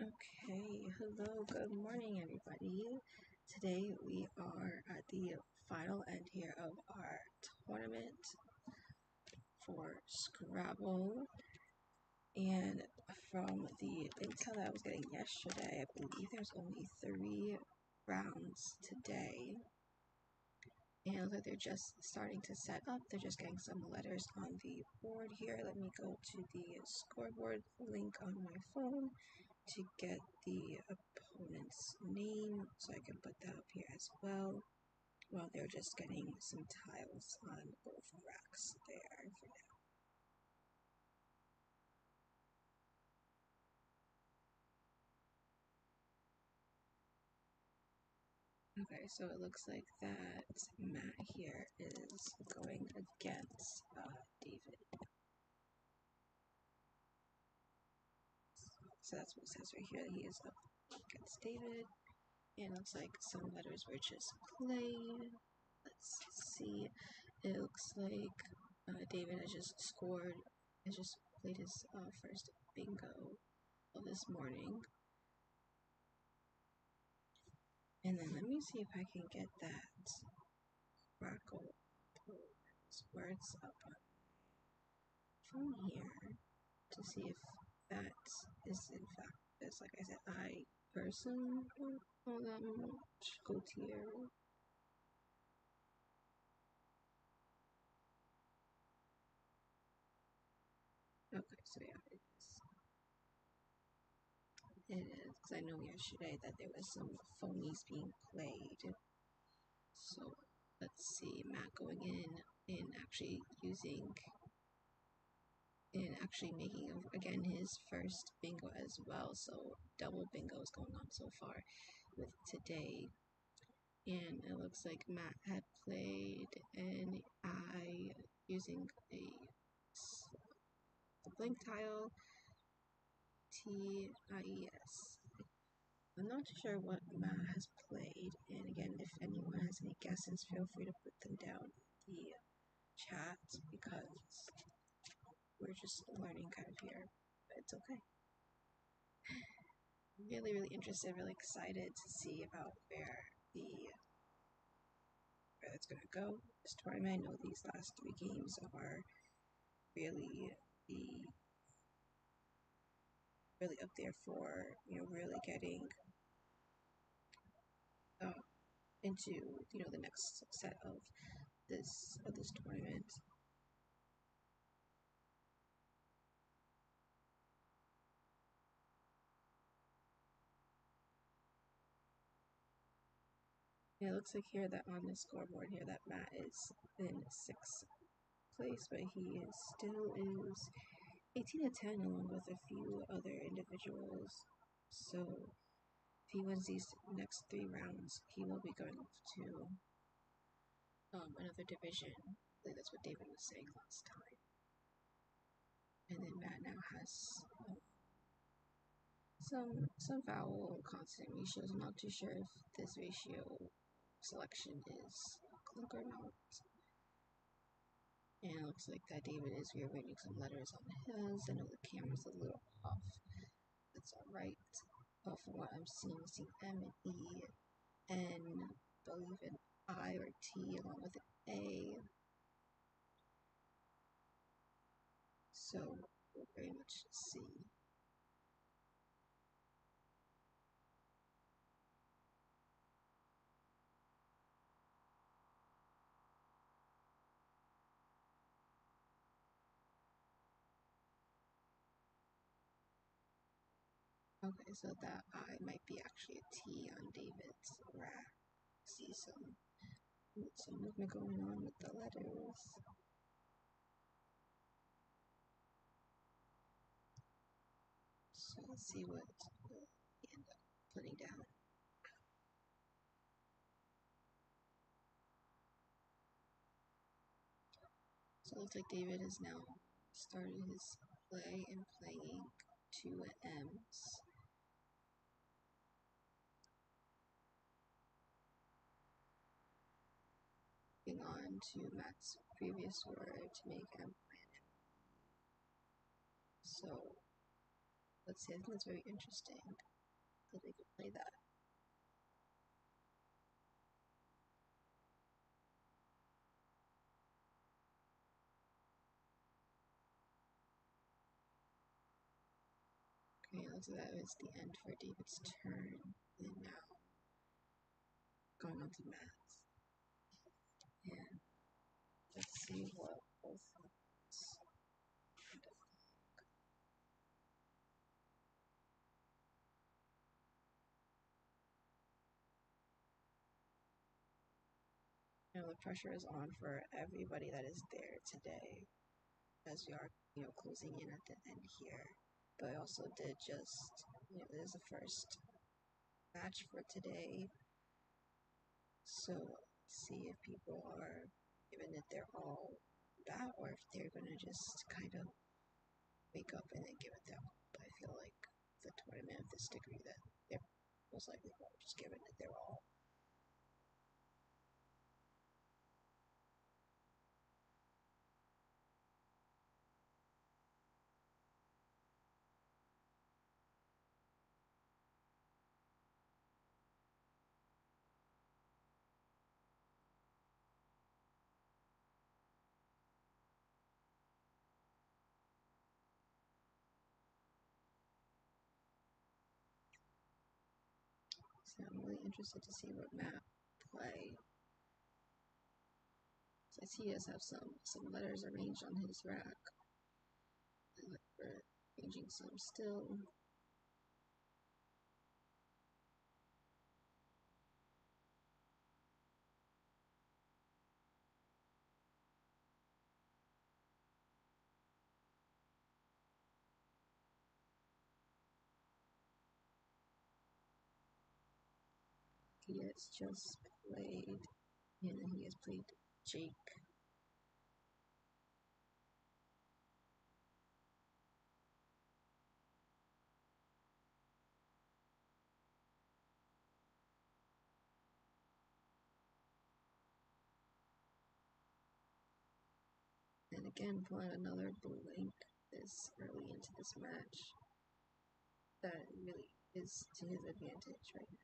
Okay, hello, good morning everybody. Today we are at the final end here of our tournament for Scrabble, and from the intel that I was getting yesterday, I believe there's only 3 rounds today, and it looks like they're just starting to set up. They're just getting some letters on the board here. Let me go to the scoreboard link on my phone to get the opponent's name so I can put that up here as well, while they're just getting some tiles on both racks there for now. Okay, so it looks like that Matt here is going against David. So that's what it says right here, that he is up against David. And it looks like some letters were just played. Let's see. It looks like David has just played his first bingo of this morning. And then let me see if I can get that Scrabble words up from here to see if that is in fact this. Like I said, I personally don't know that much. Gautier. Okay, so yeah, it is, because I know yesterday that there was some phonies being played. So let's see, Matt going in and actually making again his first bingo as well. So double bingo is going on so far with today. And it looks like Matt had played an I using a blank tile, TIES. I'm not too sure what Matt has played, and again, if anyone has any guesses, feel free to put them down in the chat, because we're just learning kind of here, but it's okay. I'm really interested, really excited to see about where it's gonna go. This tournament, I know these last 3 games are really up there for, really getting into, the next set of this tournament. Yeah, it looks like here that on the scoreboard here that Matt is in 6th place, but he still is 18-10 along with a few other individuals. So if he wins these next 3 rounds, he will be going off to another division. I believe that's what David was saying last time. And then Matt now has some vowel consonant ratios. I'm not too sure if this ratio selection is click or not. And it looks like that David is rearranging some letters on his. I know the camera's a little off. That's alright. But from what I'm seeing M and E, N, believe an I or T along with an A. So we'll very much see. Okay, so that I might be actually a T on David's rack. See some movement going on with the letters. So let's see what we end up putting down. So it looks like David has now started his play and playing 2 M's. Moving on to Matt's previous word to make M. So let's see, I think that's very interesting that they could play that. Okay, looks like that was the end for David's turn, and now going on to Matt's. And let's see what both of us end up. The pressure is on for everybody that is there today, as we are, closing in at the end here. But I also did just, this is the first match for today, so let's see if people are giving it their all that, or if they're gonna just kind of wake up and then give it their all. But I feel like the tournament of this degree that they're most likely just giving it their all. So I'm really interested to see what Matt play. So I see he does have some letters arranged on his rack. We're arranging some still. He has just played, and he has played Jake. And again, pulling another blank this early into this match. That really is to his advantage right now.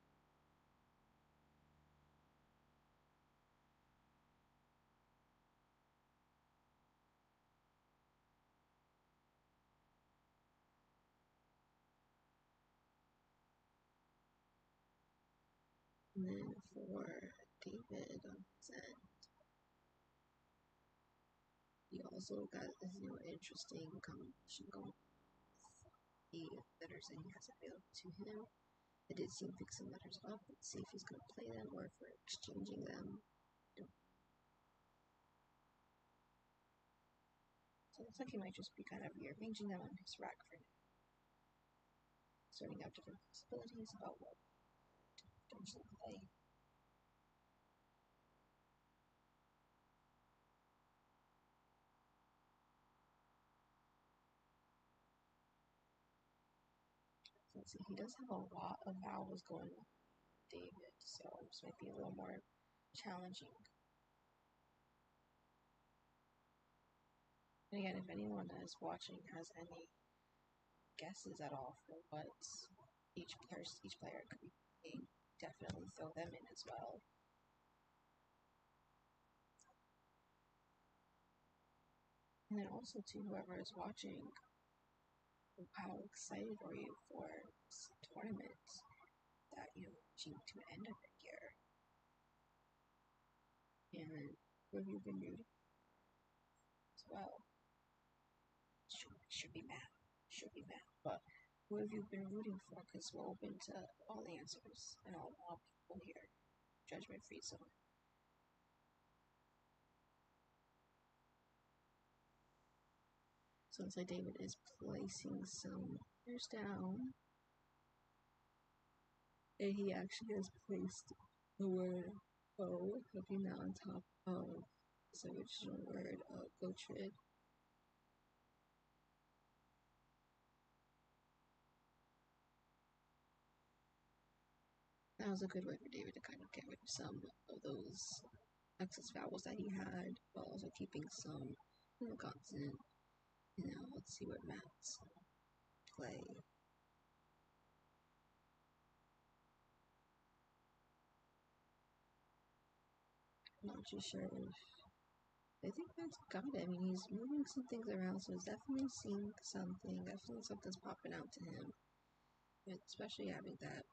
And then for David on his end, he also got this interesting combination going. The letters that he has available to him. I did see him pick some letters up and see if he's going to play them or if we're exchanging them. So it looks like he might just be kind of rearranging them on his rack for now. Sorting out different possibilities about what to potentially play. So let's see, he does have a lot of vowels going on with David, so this might be a little more challenging. And again, if anyone that is watching has any guesses at all for what each player could be playing, definitely throw them in as well. And then also to whoever is watching, how excited are you for this tournament that reaching to an end of it here? And who have you been rooting as well? Should be Matt. Should be Matt. But who have you been rooting for? Because we're open to all answers and all people here. Judgment free zone. So it's like David is placing some letters down. And he actually has placed the word O, looking now on top of the original word of Gotrid. That was a good way for David to kind of get rid of some of those excess vowels that he had, while also keeping some consonant. Now let's see what Matt's play. Not too sure if I think that's got it. I mean, he's moving some things around, so he's definitely seeing something. Definitely something's popping out to him. Especially having that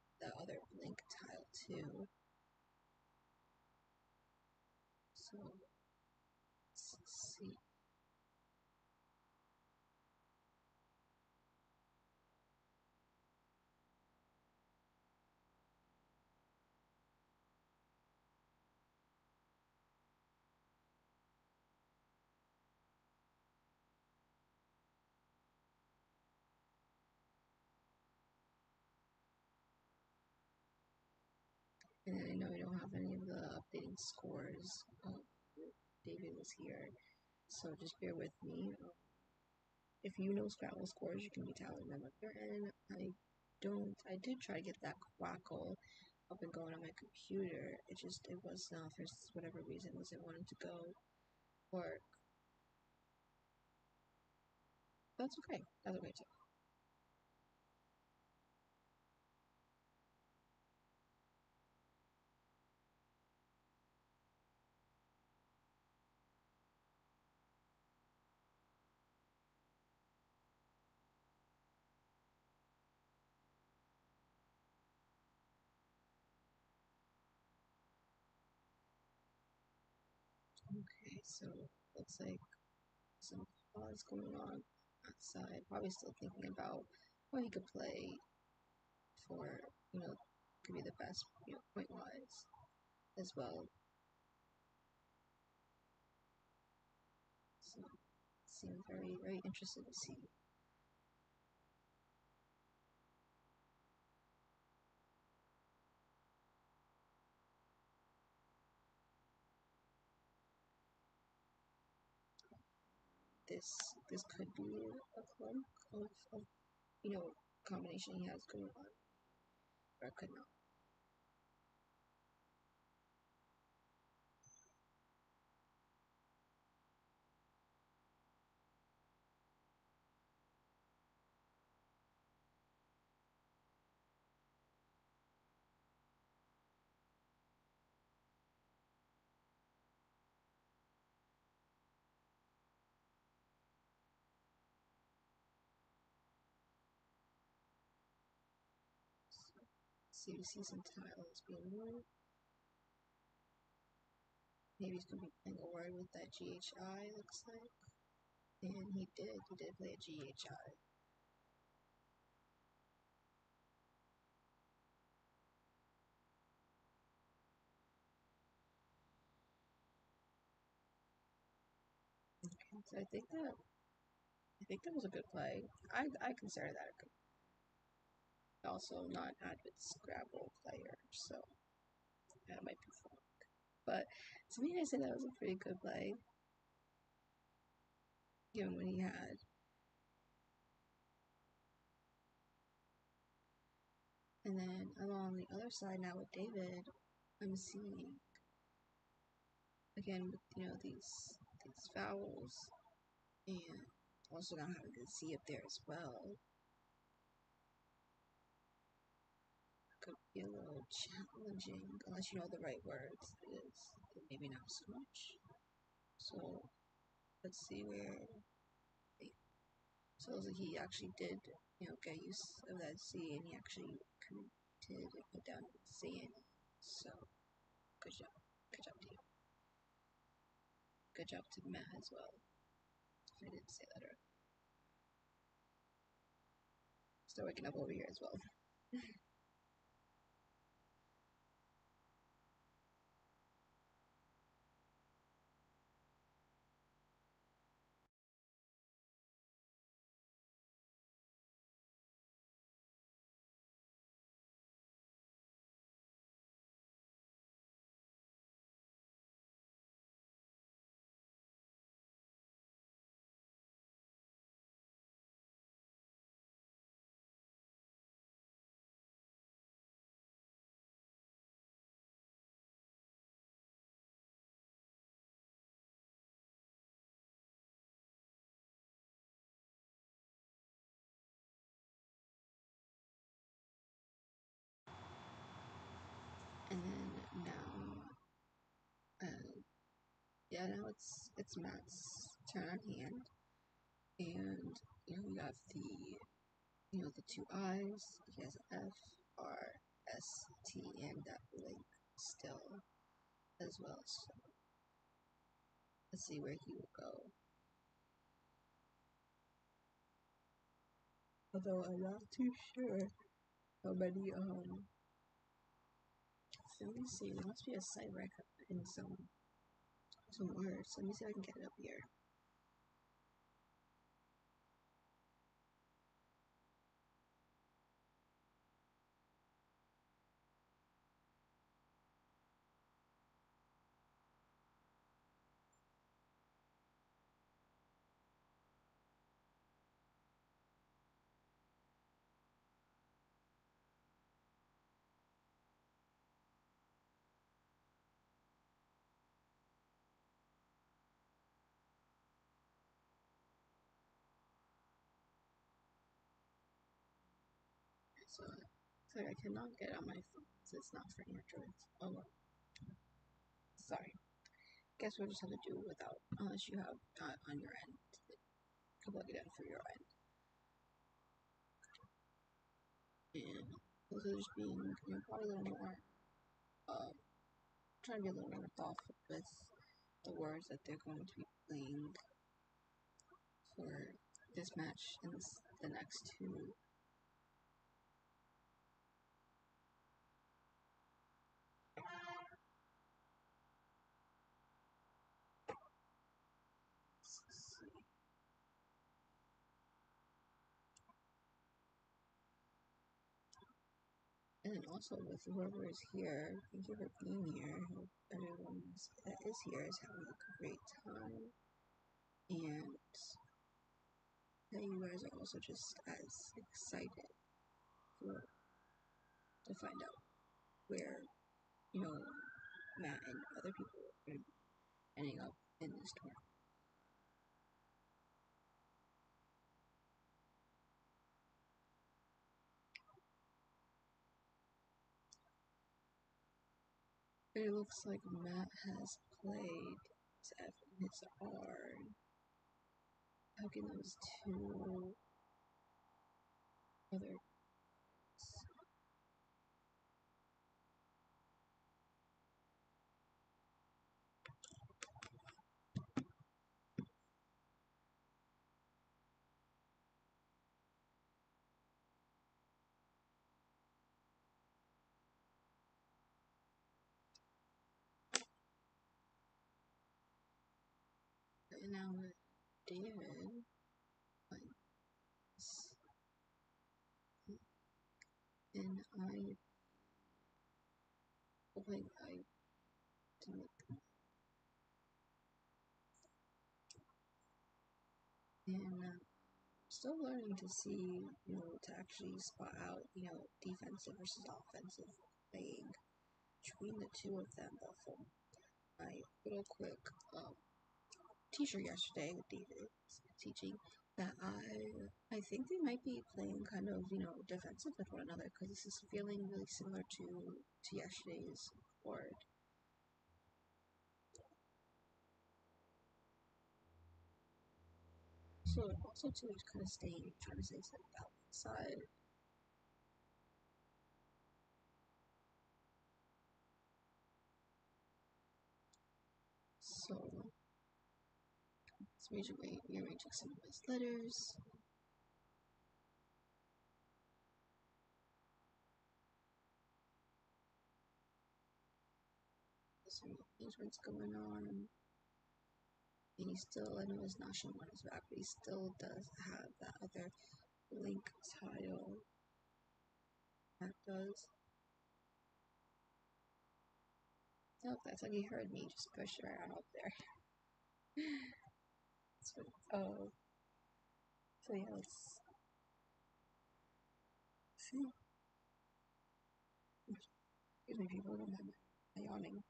other blink tile too. So let's see. And I know we don't have any of the updating scores. David was here, so just bear with me. If you know Scrabble scores, you can be telling them up there. And I don't. I did try to get that quackle up and going on my computer. It was not for whatever reason wasn't wanting to go work. That's okay. That's okay too. Okay, so looks like some pause going on outside. Probably still thinking about what he could play for, could be the best, point wise as well. So seem very, very interested to see. This could be a clunk of combination he has going on, or it could not. So you see some tiles being moved. Maybe he's gonna be playing a word with that GHI, looks like. And he did play a GHI. So I think that was a good play. I consider that a good. Also, not avid Scrabble player, so that might be fun. But to me, I say that was a pretty good play, given what he had. And then along the other side now with David, I'm seeing again with these vowels, and also now having the Z up there as well. Could be a little challenging unless you know the right words. It is maybe not so much. So let's see where. So he actually did, get use of that Z, and he actually committed and put down Z. So good job, good job to you. Good job to Matt as well. I didn't say that earlier. Still waking up over here as well. yeah, now it's Matt's turn on hand, and we have the two I's. He has F, R, S, T, and that link still as well. So let's see where he will go. Although I'm not too sure how many so let me see, there must be a site where I could put in some words. Let me see if I can get it up here. So sorry, I cannot get it on my phone because it's not for Android. Oh well. Sorry. Guess we'll just have to do it without, unless you have on your end. You can plug it in for your end. And also just being, probably a little more, trying to be a little more thoughtful with the words that they're going to be playing for this match and the next two. And also with whoever is here, thank you for being here. I hope everyone that is here is having a great time. And that you guys are also just as excited to find out where, Matt and other people are going to be ending up in this tournament. It looks like Matt has played his F and his R. How can those two other and now with David and I hoping I to make and still learning to see, to actually spot out, defensive versus offensive playing between the two of them. But from my little quick teacher yesterday with David teaching that I think they might be playing kind of defensive with one another because this is feeling really similar to yesterday's board. So also too is kind of trying to stay outside. So let's rearranging some of his letters. Some arrangements going on. And he still, I know his national one is back, but he still does have that other link tile. That does. Oh, that's like he heard me just push around up there. So, so yeah, let's see. Excuse me, people don't mind my yawning.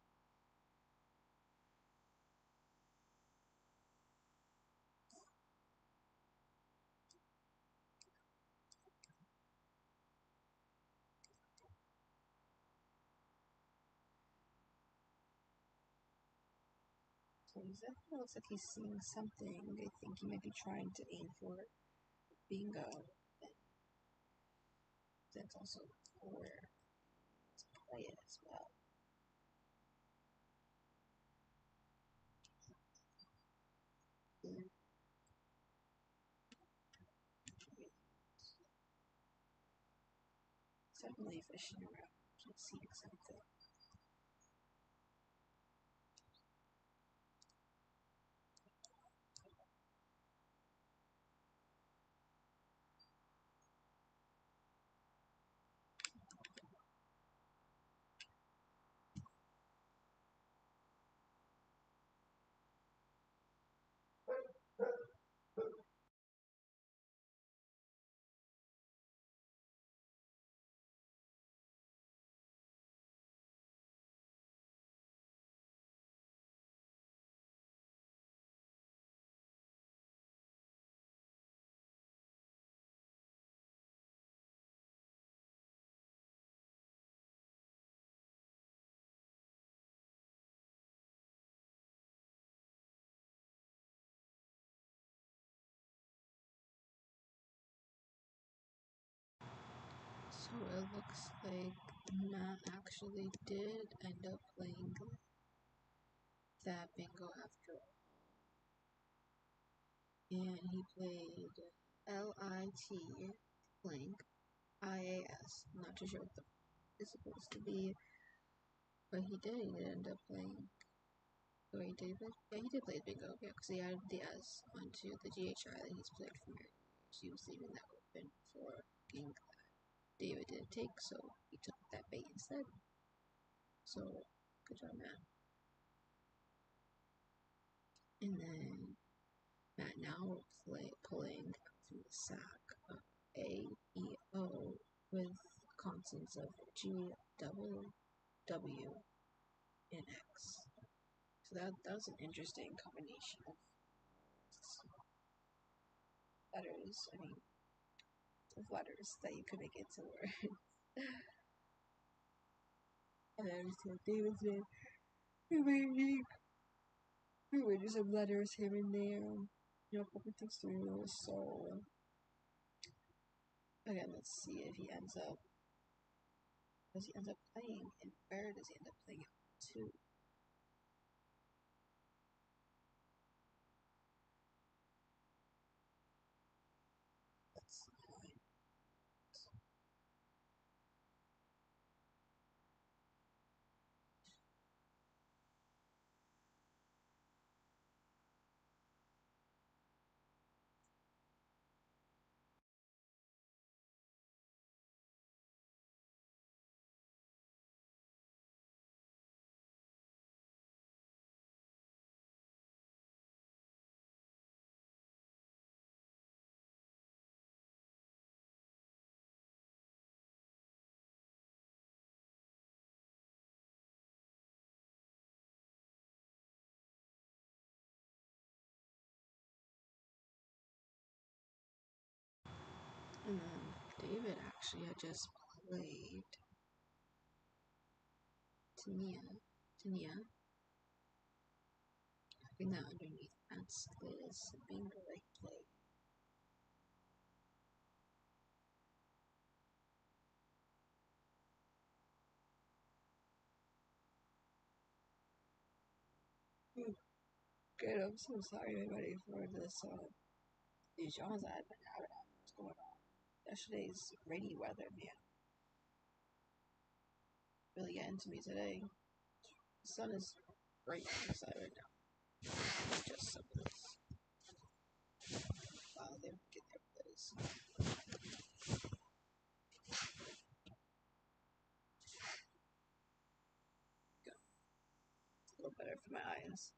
So he definitely looks like he's seeing something. I think he might be trying to aim for bingo. That's also where to play it as well. Definitely fishing around, just seeing something. So it looks like Matt actually did end up playing that bingo after all. And he played LIT blank IAS. I'm not too sure what the is supposed to be, but he did end up playing. Wait, David? Yeah, he did play bingo, yeah, because he added the S onto the GHI that he's played from here. He was leaving that open for game that David didn't take, so he took that bait instead. So, good job, Matt. And then Matt now pulling from the sack A, E, O with consonants of G, W, and X. So that was an interesting combination of letters. I mean, of letters that you could make into words. And then so David's been rearranging some letters here and there. You know, poking things through. So again, let's see if he ends up. Does he end up playing? And where does he end up playing it to? Let's see. And then David actually had just played Tania. Having that underneath that's this being the right play. Good, I'm so sorry everybody for this these jobs that I've been having. What's going on? Yesterday's rainy weather, man. Really getting to me today. The sun is bright outside right now. Just some of this. They don't get their place. Go. A little better for my eyes.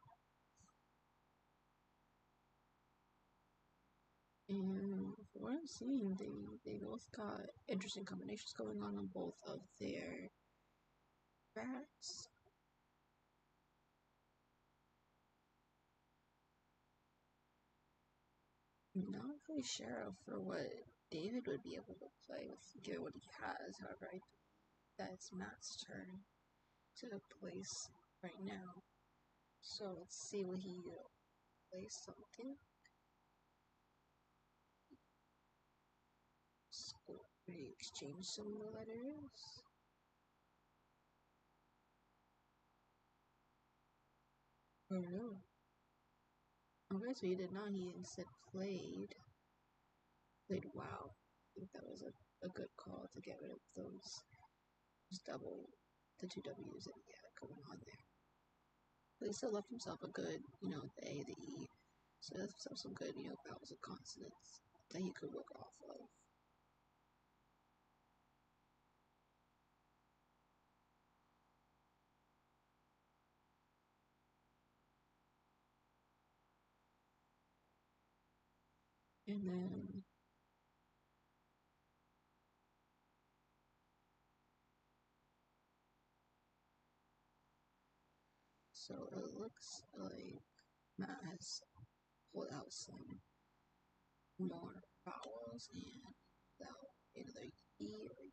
And from what I'm seeing, they both got interesting combinations going on both of their bats. Not really sure for what David would be able to play with given what he has. However, I think that's Matt's turn to place right now. So let's see what he plays something. We exchange some letters. Oh no. Okay, so he did not. He instead played wow. I think that was a good call to get rid of those double the two W's that he had going on there. But he still left himself a good, the A, the E. So he left himself some good, vowels and consonants that he could work off of. And then so it looks like Matt has pulled out some more vowels and without either E or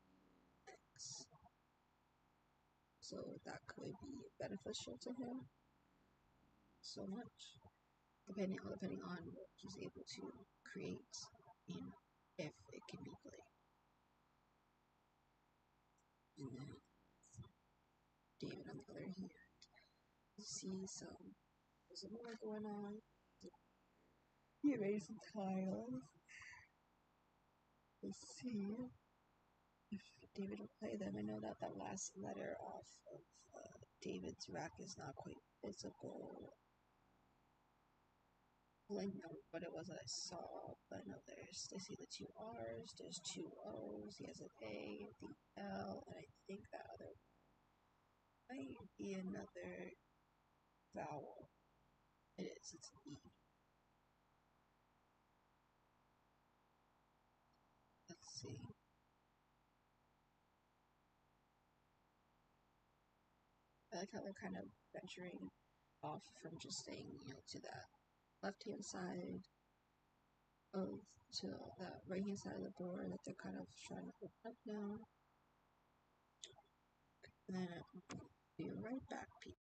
X. So that could be beneficial to him so much, depending on what he's able to create, if it can be played. And then David, on the other hand, you see there's more going on. He raised some tiles. Let's see if David will play them. I know that that last letter off of David's rack is not quite visible. I know what it was that I saw, but no, I see the two R's, there's two O's, he has an A, the L, and I think that other might be another vowel. It is, it's an E. Let's see. I like how they're kind of venturing off from just staying, to that left-hand side of, to that right-hand side of the board that they're kind of trying to open up now. And then I'll be right back, people.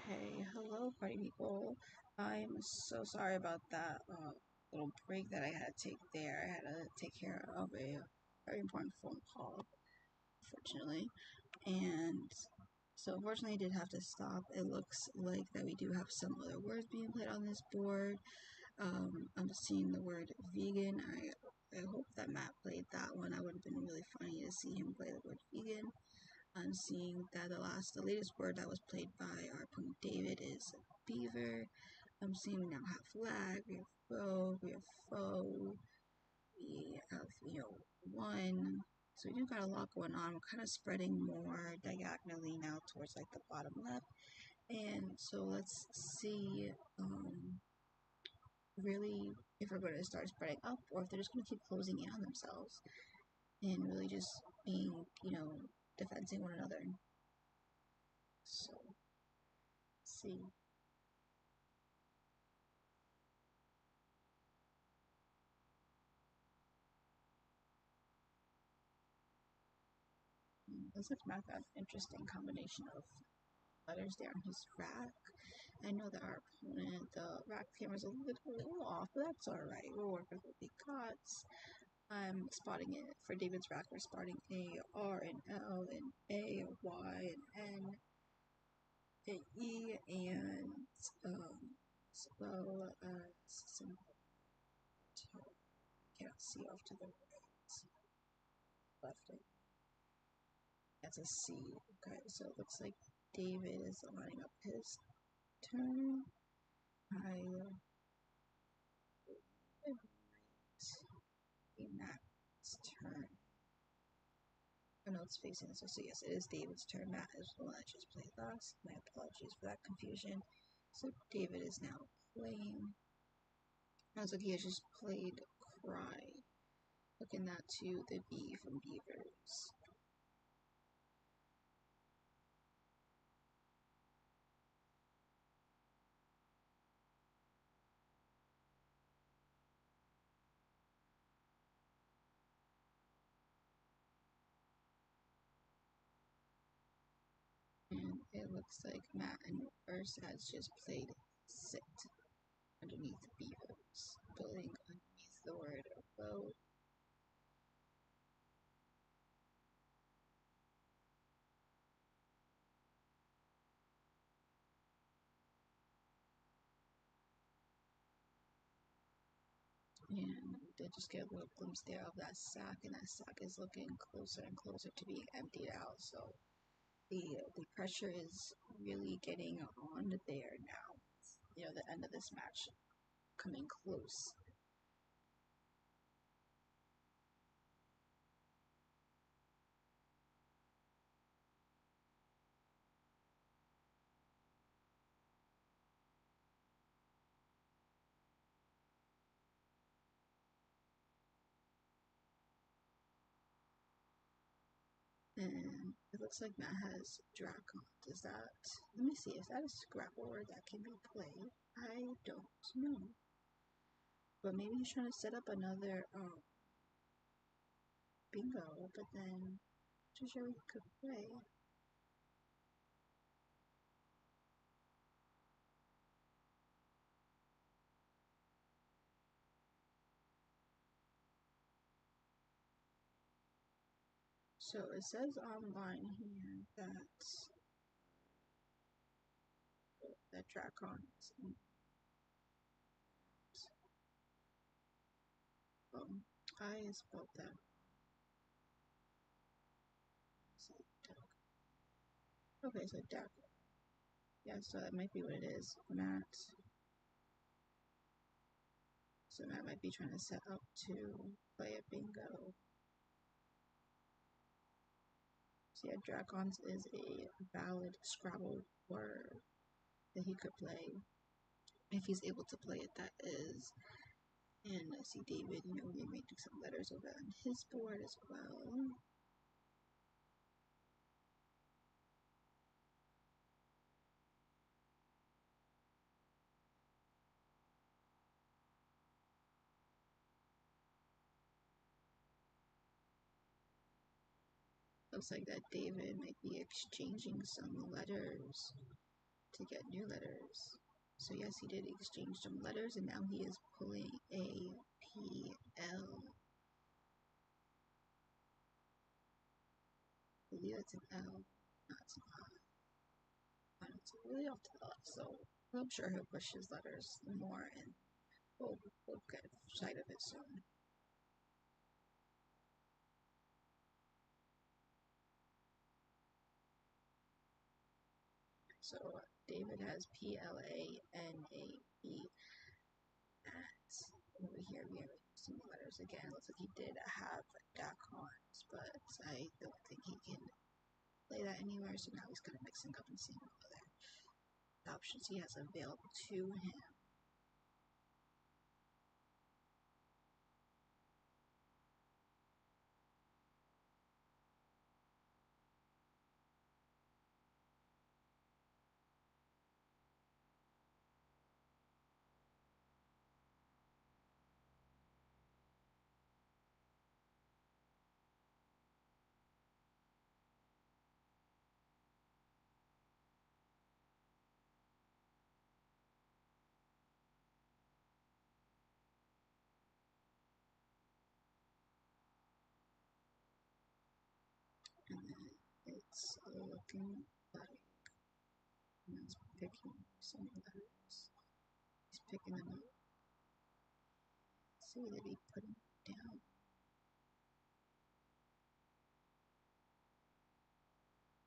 Okay, hello party people. I'm so sorry about that little break that I had to take there. I had to take care of a very important phone call, unfortunately. And so unfortunately I did have to stop. It looks like that we do have some other words being played on this board. I'm seeing the word vegan. I hope that Matt played that one. That would have been really funny to see him play the word vegan. I'm seeing that the latest word that was played by our opponent David is beaver. I'm seeing we now have flag, we have foe, we have, one. So we do got a lot going on. We're kind of spreading more diagonally now towards like the bottom left. And so let's see really if we're going to start spreading up or if they're just going to keep closing in on themselves and really just being, defending one another. So, see. Looks like Matt got an interesting combination of letters there on his rack. I know that our opponent, the rack camera is a little off, but that's alright. We'll work with what we got. I'm spotting it for David's rack. We're spotting A, R, and L, and A, Y, and N, and E, and as well as some. Can't see off to the left. That's a C. Okay, so it looks like David is lining up his turn. Matt's turn. Oh no, it's facing this way. So yes, it is David's turn. Matt is the one that just played last. My apologies for that confusion. So David is now playing. Sounds like he has just played Cry. Looking that to the B from Beavers. And it looks like Matt in reverse has just played Sit underneath Beavers. Building underneath the word boat. And they just get a little glimpse there of that sack, and that sack is looking closer and closer to being emptied out. So the pressure is really getting on there now. The end of this match coming close. And it looks like Matt has Dracon. Does that? Let me see. Is that a Scrabble word that can be played? I don't know. But maybe he's trying to set up another bingo, but then I'm sure we could play. So it says online here that Dracon is I spelled that. Okay, so Duck. Yeah, so that might be what it is. Matt. So Matt might be trying to set up to play a bingo. So yeah, Dracons is a valid Scrabble word that he could play. If he's able to play it, that is. And I see David, we may do some letters over on his board as well. Looks like that David might be exchanging some letters to get new letters. So yes, he did exchange some letters, and now he is pulling A, P, L. I believe it's an L, not an I. It's really off to the left, so I'm sure he'll push his letters more, and we'll get sight of it soon. So David has PLANAB. Over here we have some letters again. Looks like he did have dacons, but I don't think he can play that anywhere, so now he's kind of mixing up and seeing what other options he has available to him. And then it's looking like he's picking some letters. He's picking them up. Let's see, did he put them down?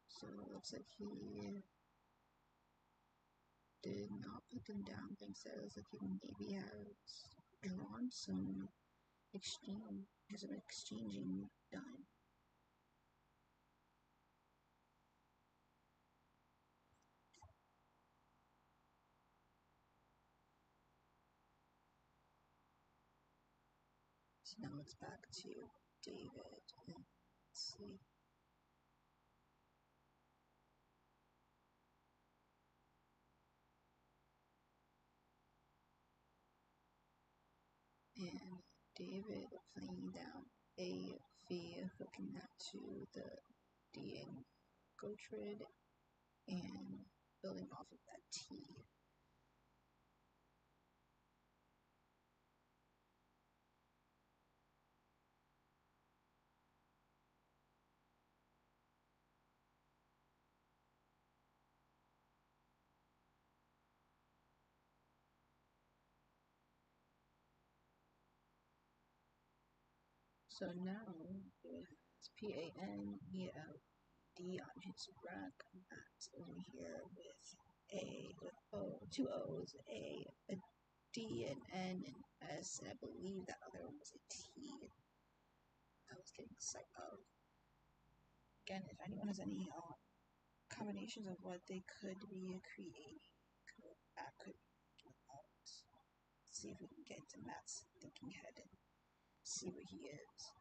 So it looks like he did not put them down. Thanks, it looks like he maybe has drawn some has some exchanging done. So now it's back to David. And let's see. And David playing down A V, hooking that to the D and Gotrid, and building off of that T. So now it's PANELD on his rack. That's over here with two O's, a D, an N, an S, and I believe that other one was a T. I was getting sick of. Again, if anyone has any combinations of what they could be creating, that could be out. See if we can get into Matt's thinking head and see where he is.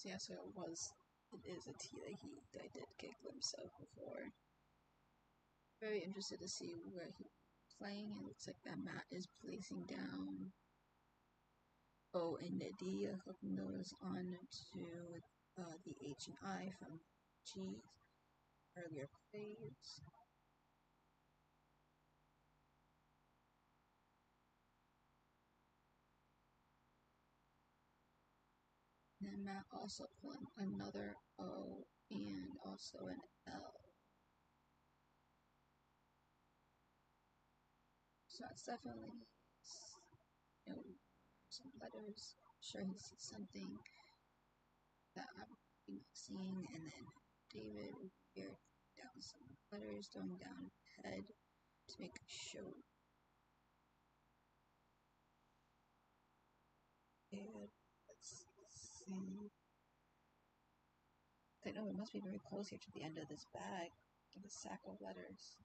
Yeah, so it is a T that I did get a glimpse of before. Very interested to see where he's playing. It looks like that Matt is placing down O and the D, hooking those on to the H and I from G earlier plays. And then Matt also pulling another O and also an L. So that's definitely, some letters. I'm sure he sees something that I'm seeing, and then David here down some letters, going down head to make a show. David, let's see. I know it must be very close here to the end of this bag, of this sack of letters.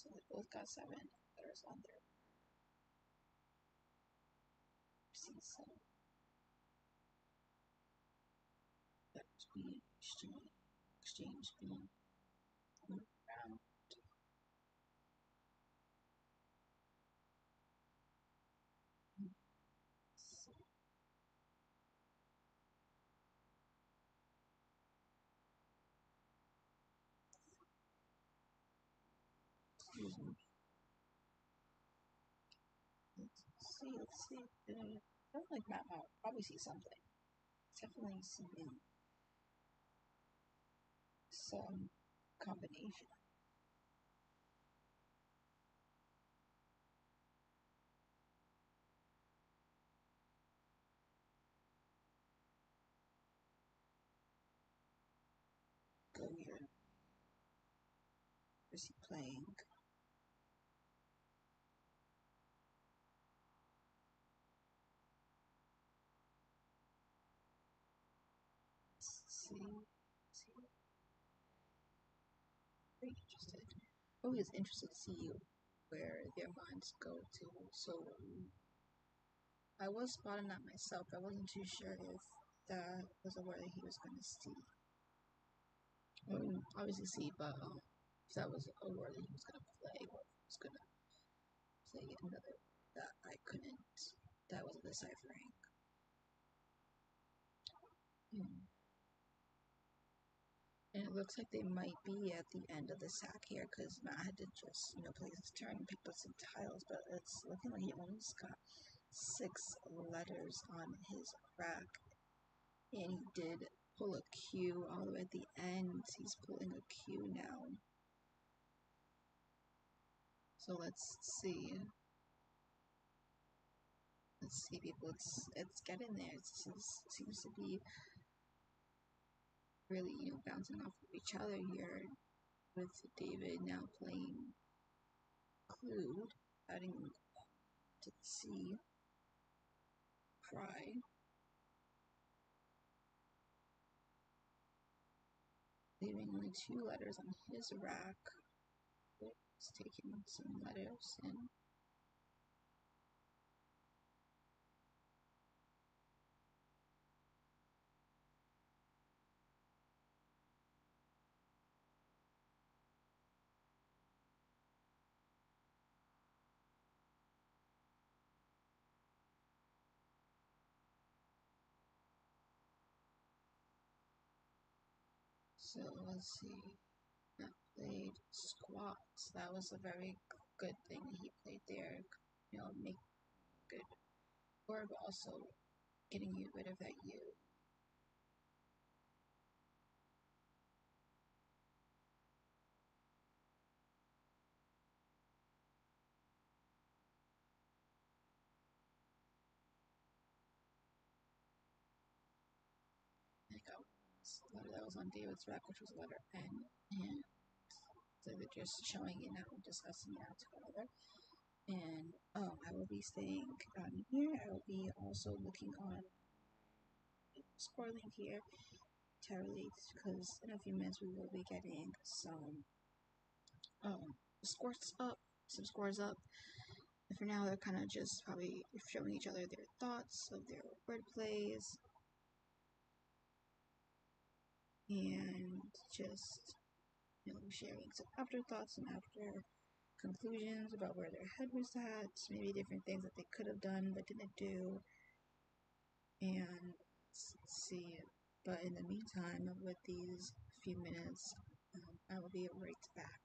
So they both got 7 letters on their C. So letters being exchange being moved around. So, excuse me. Let's see. I don't like map. I'll probably see something. Definitely seeing some combination. Go here. Is he playing? Let's see. Very interested. Always interested to see where their minds go to. So I was spotting that myself. I wasn't too sure if that was a word that he was going to see. I mean, obviously see, but if that was a word that he was going to play, or if he was going to play another that I couldn't, that wasn't deciphering. Hmm. And it looks like they might be at the end of the sack here because Matt had to just, play his turn and pick up some tiles, but it's looking like he only got 6 letters on his rack. And he did pull a Q all the way at the end. He's pulling a Q now. So let's see. Let's see, people. It's getting there. It seems to be really, bouncing off of each other here. With David now playing Clue, adding to the C. Cry. Leaving only 2 letters on his rack. He's taking some letters in. So let's see. Matt played squats. That was a very good thing that he played there. Make good word, but also getting you rid of that U. I got the letter that was on David's rack, which was the letter N, and so they're just showing it now, discussing it out together. And I will be staying here. I will be also looking on the score link here to relate because in a few minutes we will be getting some scores up, some scores up. And for now, they're kind of just probably showing each other their thoughts of their word plays and just sharing some afterthoughts and after conclusions about where their head was at, maybe different things that they could have done but didn't do, and let's see. But in the meantime, with these few minutes, I will be right back.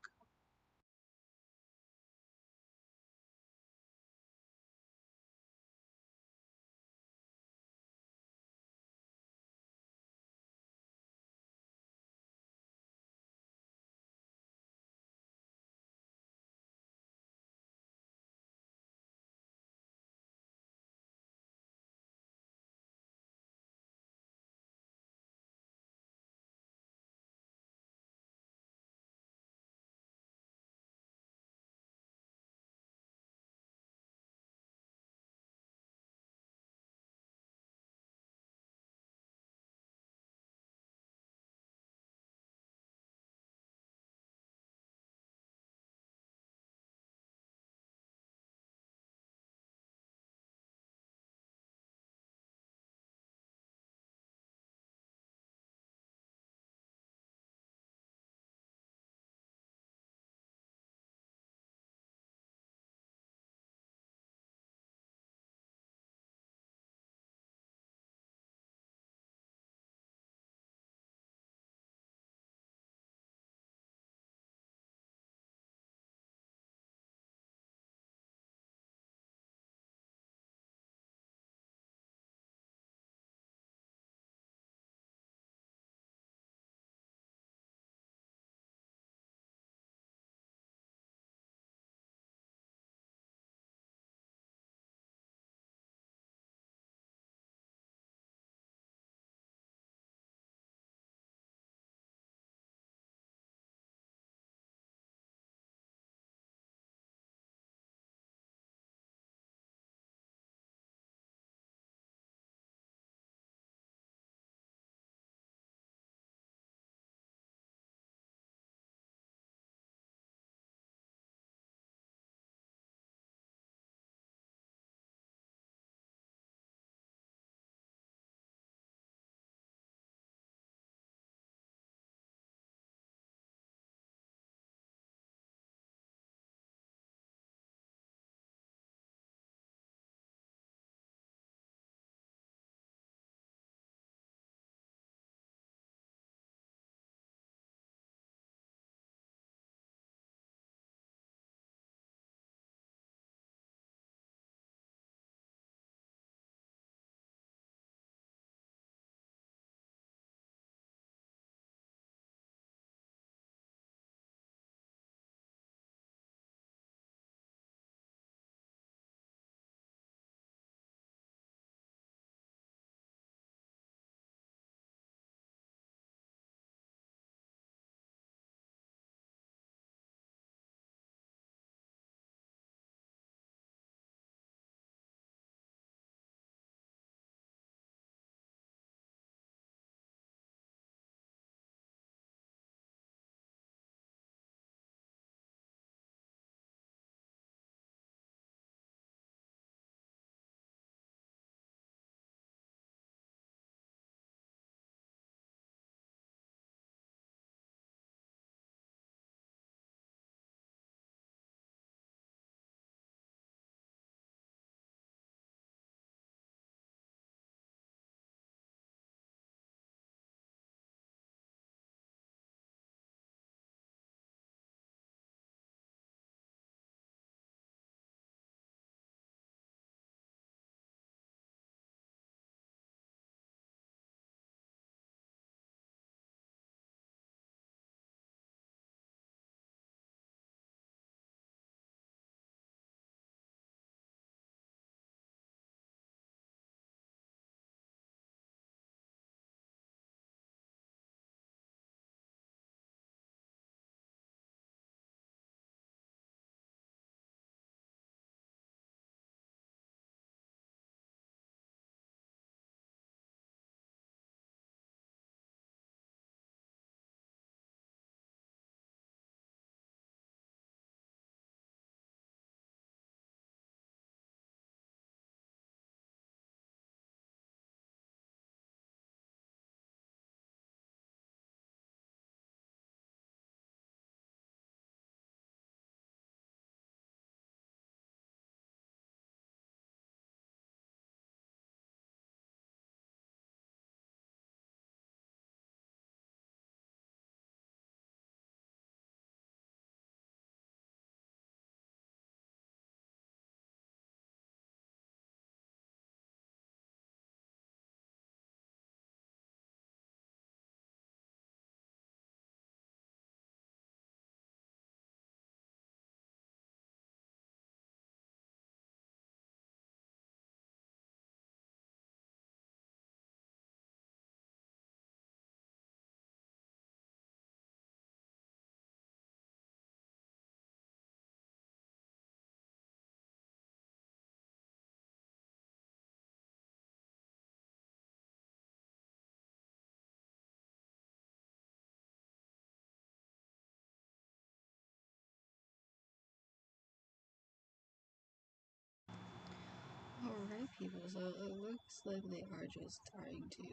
Hi people, so it looks like they are just trying to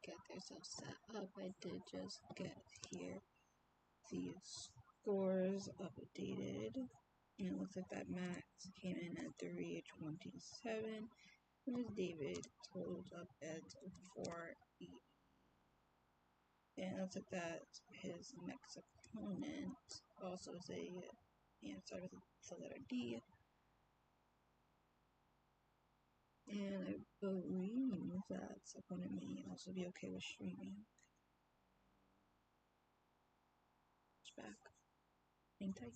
get themselves set up. I did just get here the scores updated, and it looks like that Max came in at 327, and David totaled up at 480. And it looks like that his next opponent also is started with the letter D. And I believe that opponent may also be okay with streaming. It's back. Hang tight.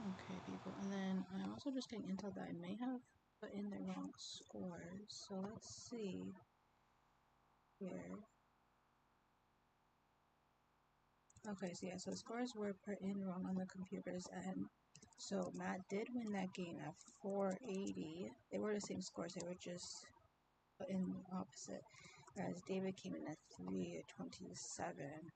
Okay, people, and then I'm also just getting intel that I may have put in the wrong scores. So let's see here. Okay, so yeah, so the scores were put in wrong on the computer's end. So Matt did win that game at 480. They were the same scores, they were just put in opposite. Whereas David came in at 327.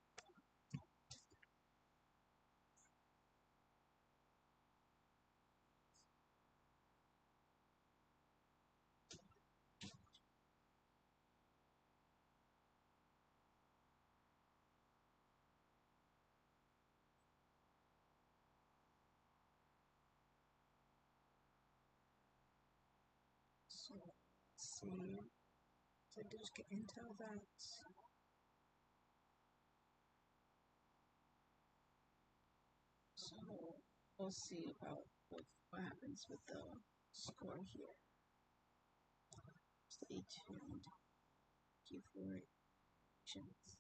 So let's see. So I did just get intel that. So we'll see about what happens with the score here. Stay tuned. Thank you for your patience.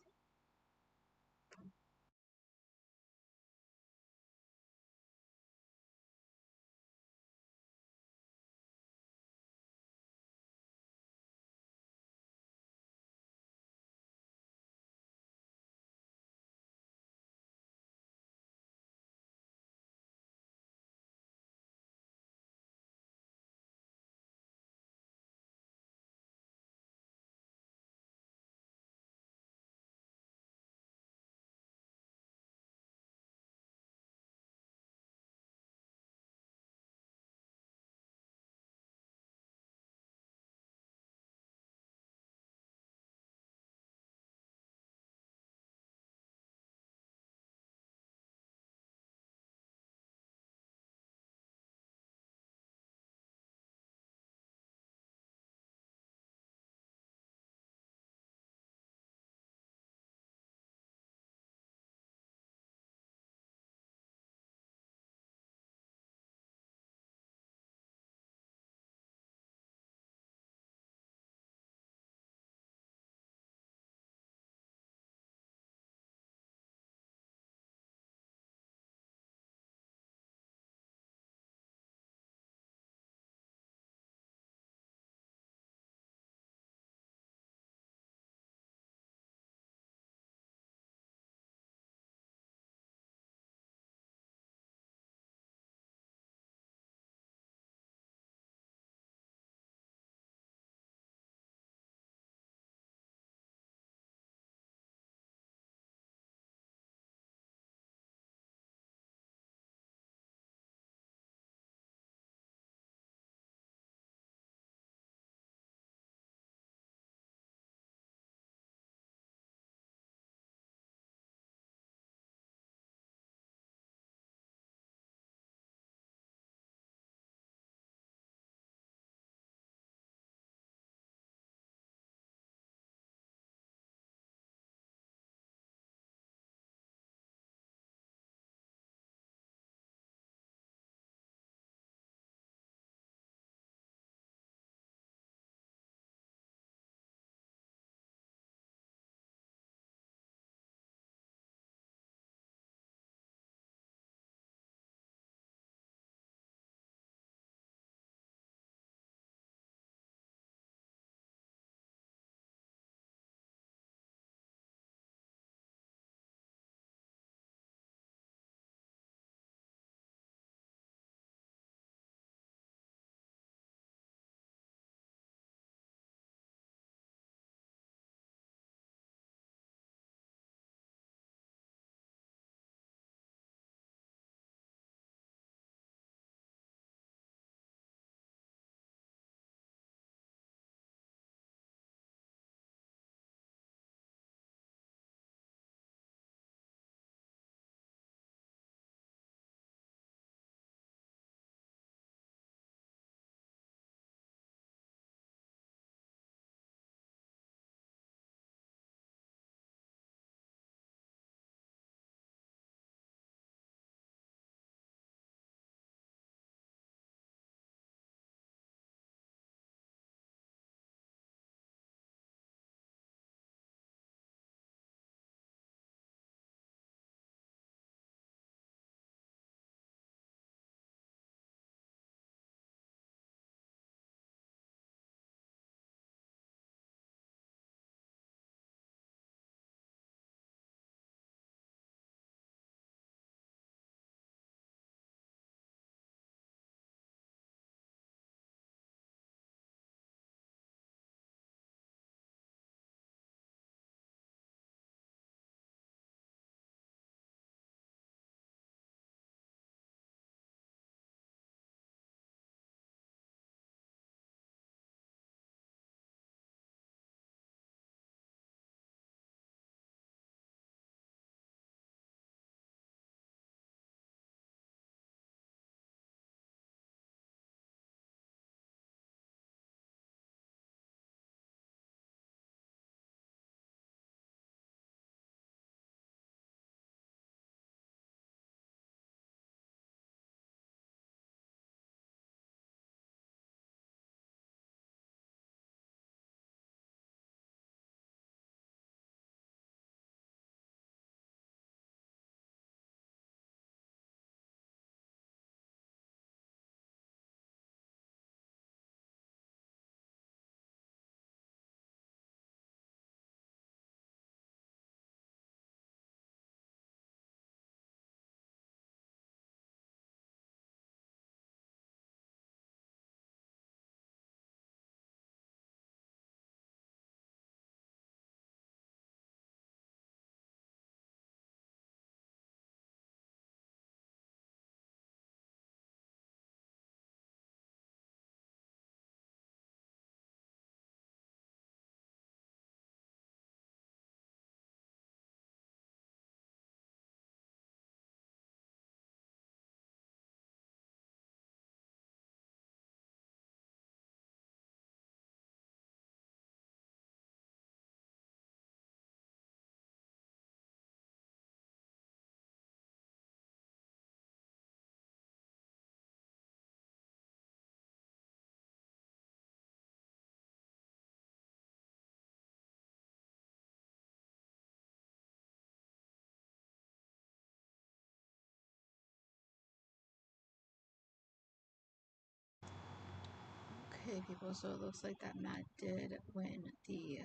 Okay, people, so it looks like that Matt did win the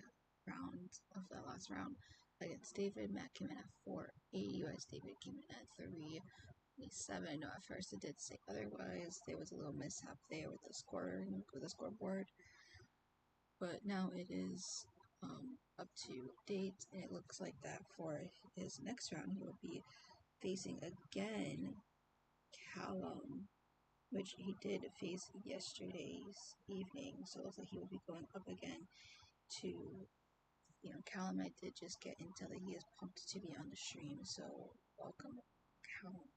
last round against David. Matt came in at 480, whereas David came in at 327. No, at first it did say otherwise. There was a little mishap there with the scoreboard, but now it is up to date, and it looks like that for his next round he will be facing again Callum, which he did face yesterday's evening. So it looks like he will be going up again to, Callum. I did just get intel that he is pumped to be on the stream. So welcome, Callum.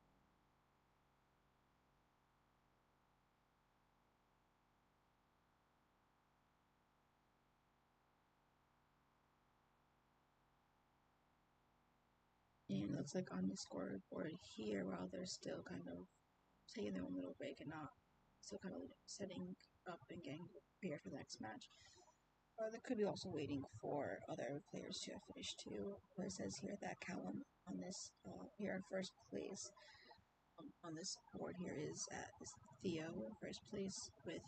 And it looks like on the scoreboard here, while they're still kind of taking their own little break and not still kind of setting up and getting prepared for the next match. They could be also waiting for other players to have finished too. Where it says here that Callum on this here in first place on this board here is Theo in first place with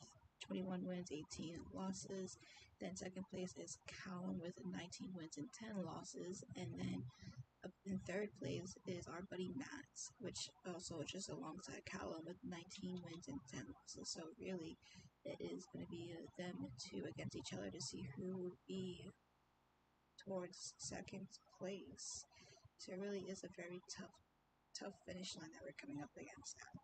21 wins, 18 losses. Then second place is Callum with 19 wins and 10 losses, and then in third place is our buddy Matt, which also just alongside Callum with 19 wins and 10 losses. So really, it is going to be them two against each other to see who would be towards second place. So it really is a very tough finish line that we're coming up against now.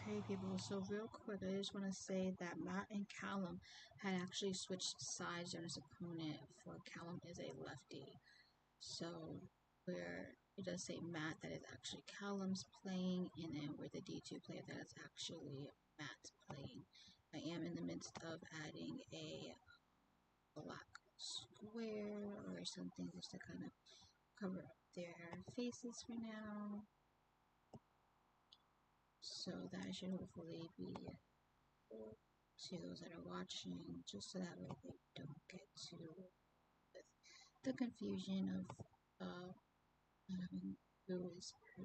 Hey people, so real quick, I just want to say that Matt and Callum had actually switched sides on his opponent, for Callum is a lefty. So where it does say Matt, that is actually Callum's playing, and then we're the D2 player, that is actually Matt playing. I am in the midst of adding a black square or something just to kind of cover up their faces for now. So that should hopefully be to those that are watching, just so that way they don't get to with the confusion of who is who.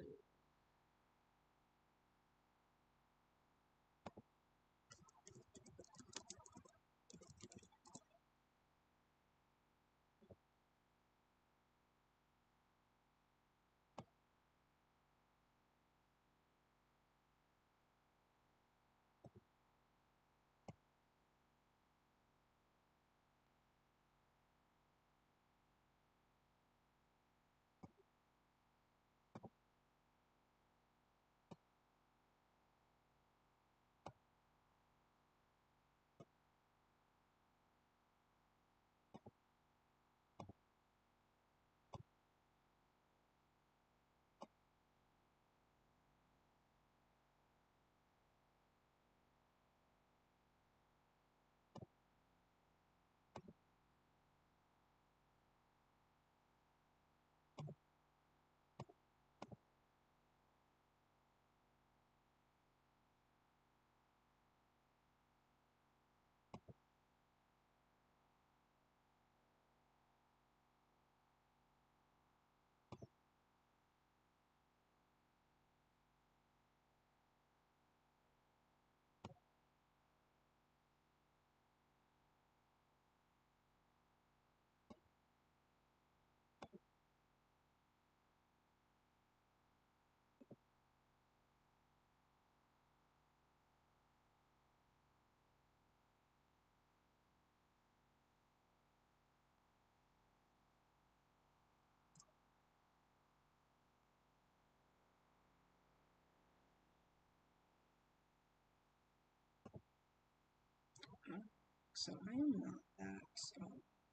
So I am not that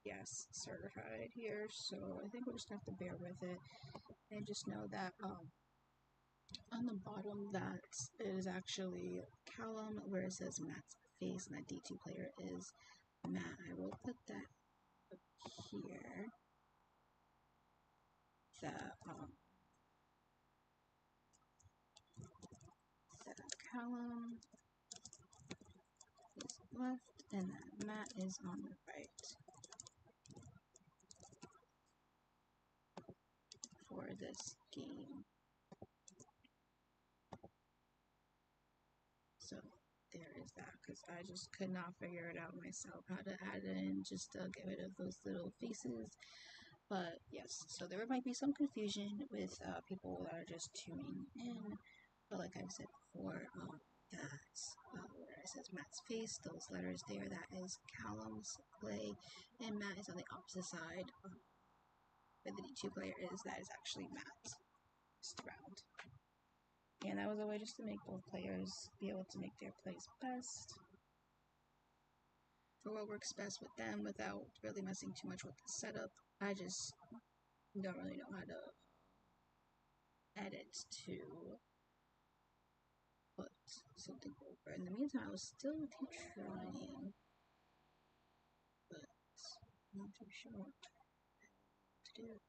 yes certified here, so I think we'll just have to bear with it and just know that on the bottom that is actually Callum, where it says Matt's face, and that D2 player is Matt. I will put that up here. That that Callum is left and that Matt is on the right for this game. So there is that, because I just could not figure it out myself how to add it in just to get rid of those little faces. But yes, so there might be some confusion with people that are just tuning in. But like I said before, that's where it says Matt's face, those letters there, that is Callum's play, and Matt is on the opposite side. Where the D2 player is, that is actually Matt's round. And that was a way just to make both players be able to make their plays best for what works best with them without really messing too much with the setup. I just don't really know how to edit to put something over. In the meantime, I was still trying, but I'm not too sure what to do.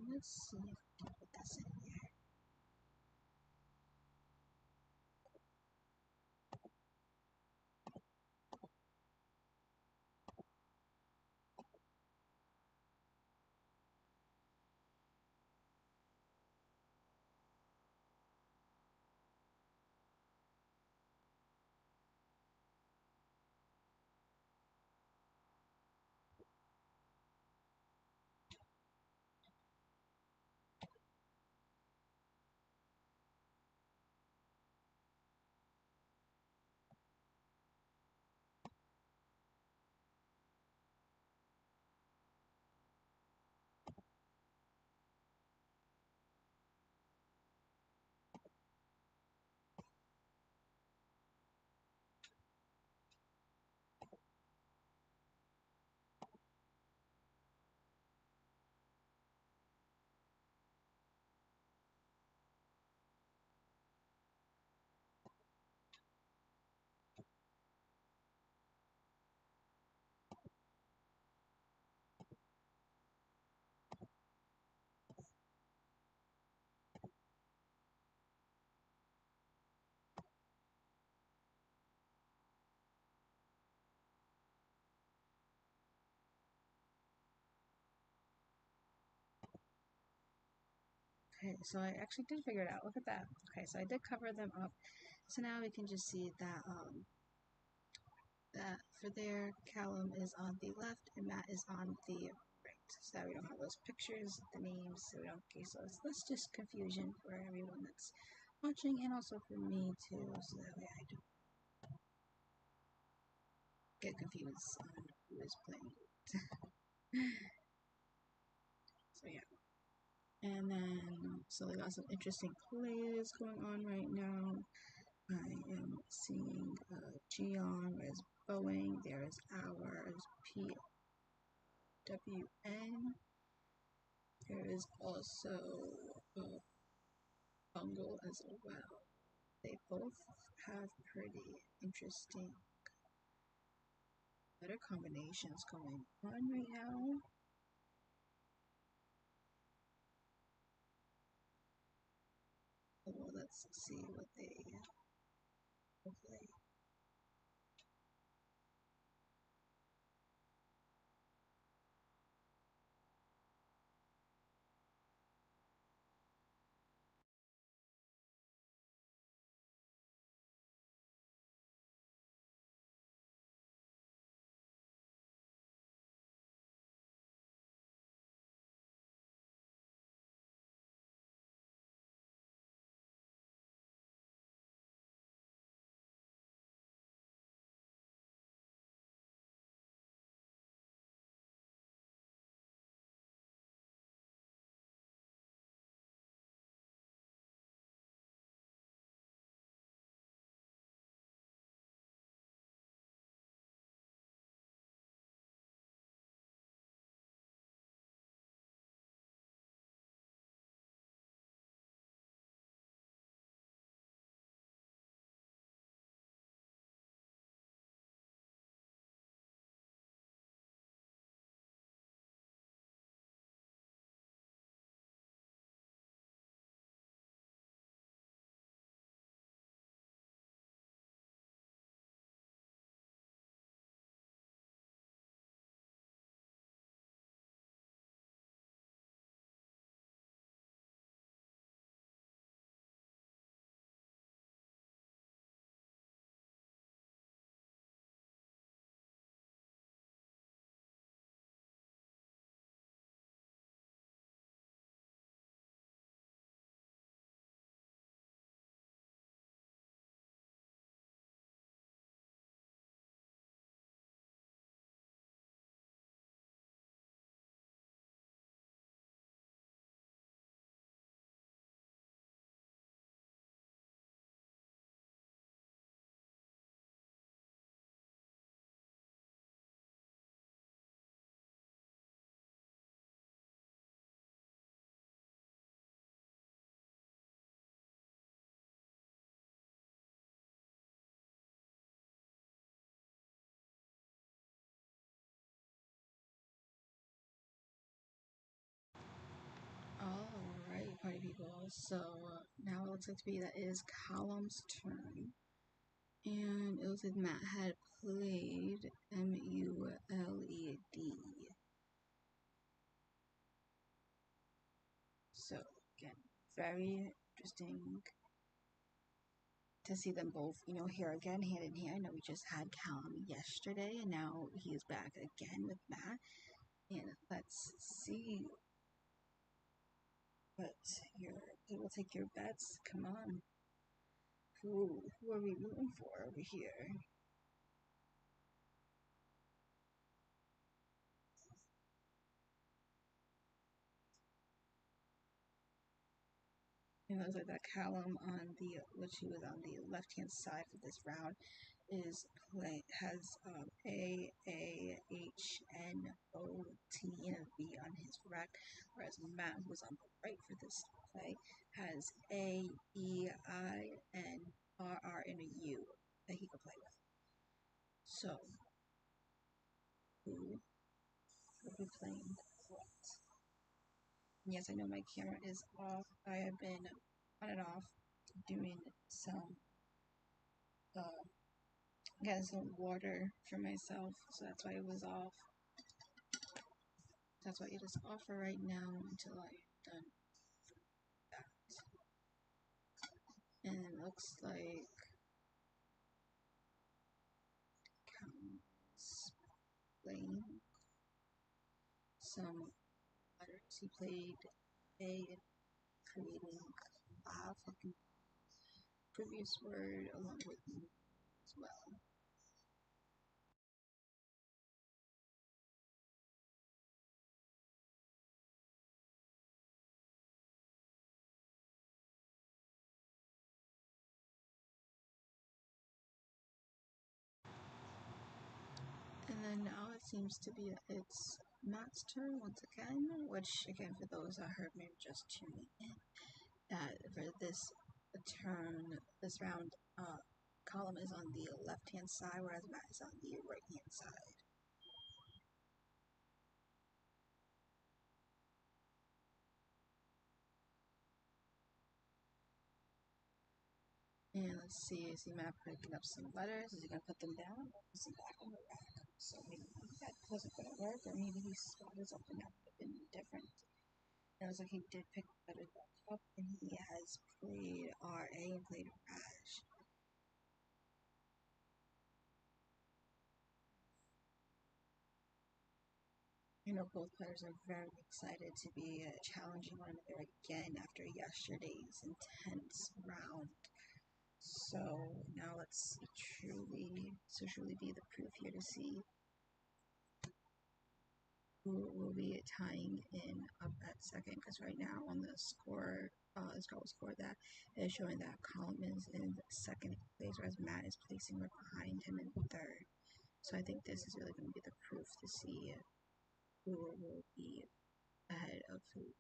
Let's see if I can put this in here. Okay, so I actually did figure it out. Look at that. Okay, so I did cover them up. So now we can just see that that for there, Callum is on the left and Matt is on the right. So that we don't have those pictures, the names, so we don't so it's just confusion for everyone that's watching and also for me too, so that way I don't get confused on who is playing. So yeah. And then, so we got some interesting plays going on right now. I am seeing Gion is Boeing. There is ours PWN. There is also Bungle as well. They both have pretty interesting letter combinations going on right now. Well, let's see what they play. party people. So now it looks like to be that it is Callum's turn. And it looks like Matt had played MULED. So again, very interesting to see them both, here again, hand in hand. I know we just had Callum yesterday, and now he is back again with Matt. And let's see what you will take your bets. Come on. Who are we rooting for over here? It looks like that Callum which he was on the left hand side for this round, has AAHNOT and a V on his rack, whereas Matt, who's on the right for this play, has AEINRR and a U that he could play with. So, who will be playing what? Yes, I know my camera is off. I have been on and off doing some getting some water for myself, so that's why it was off. That's why it is off for right now until I'm done that. And it looks like Callum's playing some letters. He played A and creating laugh, like the previous word, along with me as well. And then now it seems to be it's Matt's turn once again, which again for those that heard me just tuning in, that for this round, Column is on the left hand side, whereas Matt is on the right hand side. And let's see, I see Matt picking up some letters. Is he gonna put them down or is he back on the rack? So maybe that wasn't gonna work, or maybe he spotted something that would have been different. And it looks like he did pick the letters back up, and he has played RA and played Rash. I know both players are very excited to be challenging one another again after yesterday's intense round. So now let's truly be the proof here to see who will be tying in up at second. Because right now on the Scrabble score, that is showing that Colin is in second place, whereas Matt is placing right behind him in third. So I think this is really going to be the proof to see who will be ahead of who.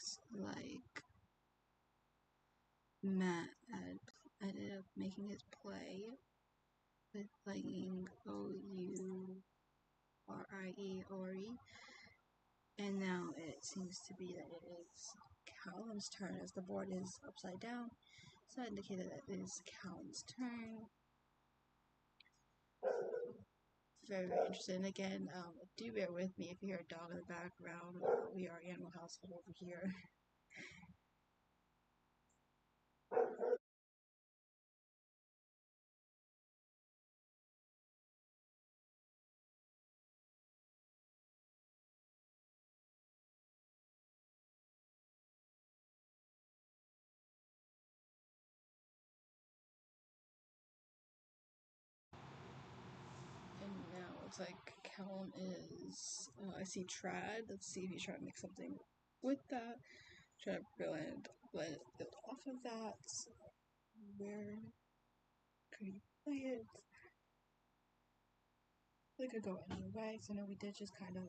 looks like Matt had ended up making his play with playing Ourie, and now it seems to be that it is Callum's turn as the board is upside down, so that indicated that it is Callum's turn. Very, very interesting. And again, do bear with me if you hear a dog in the background. We are Animal Household over here. And now it looks like Callum is. I see Trad. Let's see if he's trying to make something with that. Try to blend it off of that. Where could you play it? It could go any way. So I know we did just kind of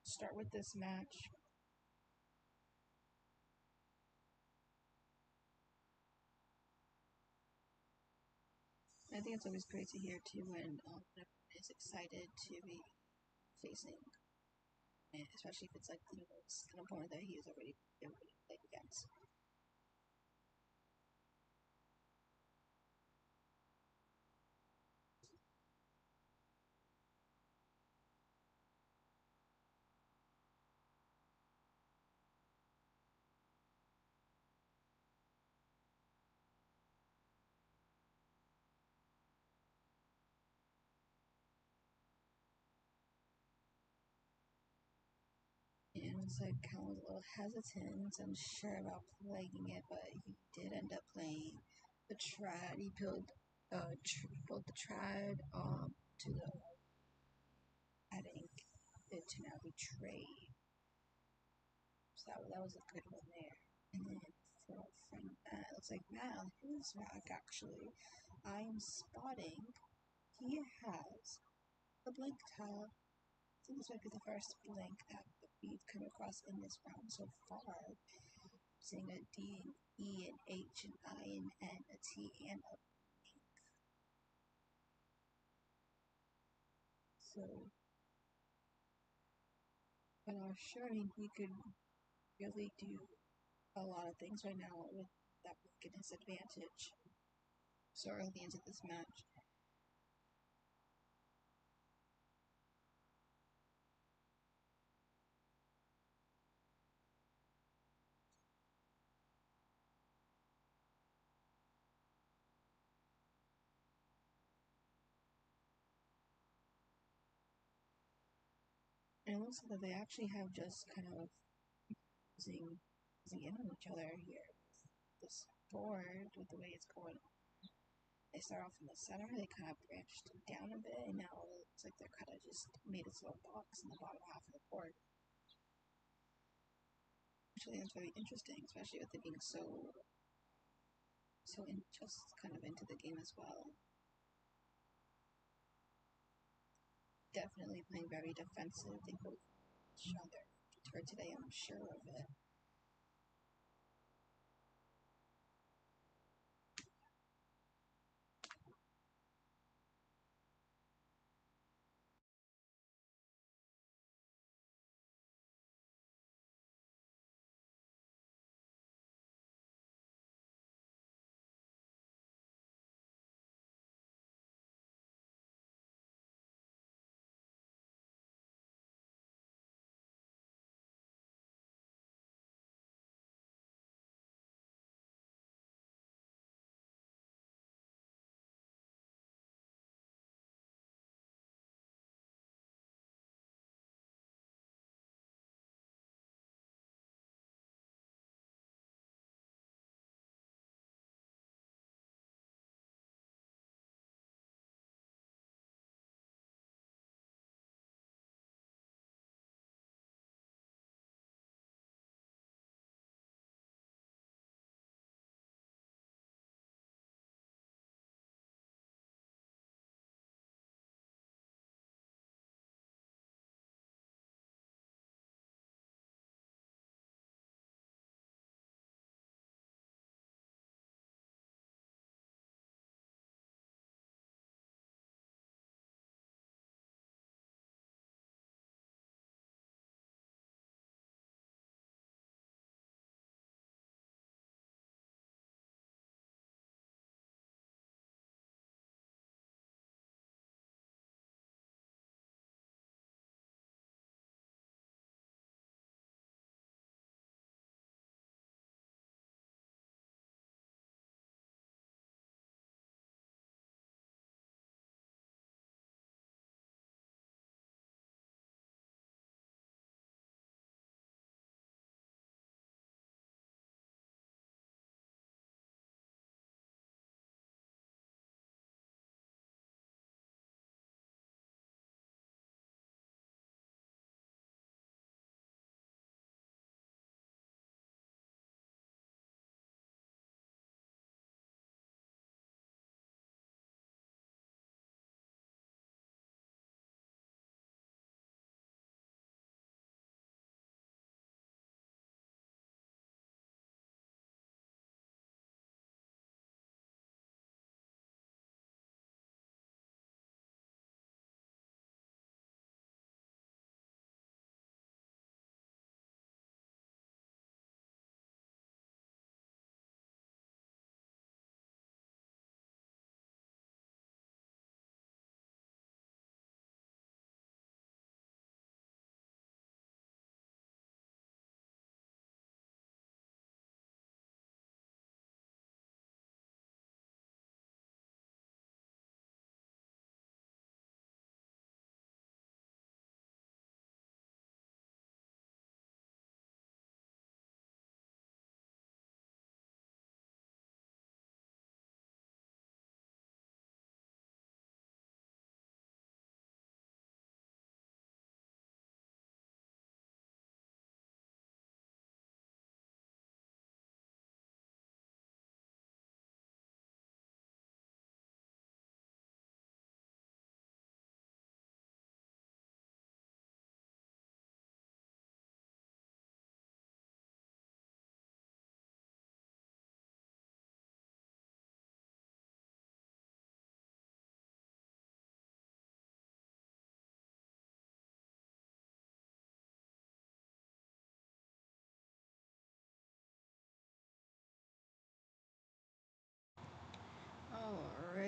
start with this match. I think it's always great to hear too when everyone is excited to be facing, and especially if it's like an opponent that he has already played against. And it's like Cal was a little hesitant, unsure about playing it, but he did end up playing the trad. He pulled the trad to the adding it to now betray. So that was a good one there. And then for friend Matt, it looks like Matt, his rack actually, I am spotting he has the blank tile. So this might be the first blank that we've come across in this round so far. Seeing a D, an E, an H, an I, an N, a T, and a blank. So, I'm not sure. I mean, he could really do a lot of things right now with that blank in his advantage. So early into this match. And it looks like they actually have just kind of using in on each other here. This board, with the way it's going, they start off in the center, they kind of branched down a bit, and now it looks like they're kind of just made a little box in the bottom half of the board. Which I think is very interesting, especially with it being just kind of into the game as well. Definitely playing very defensive. They both shot their turn today, I'm sure of it.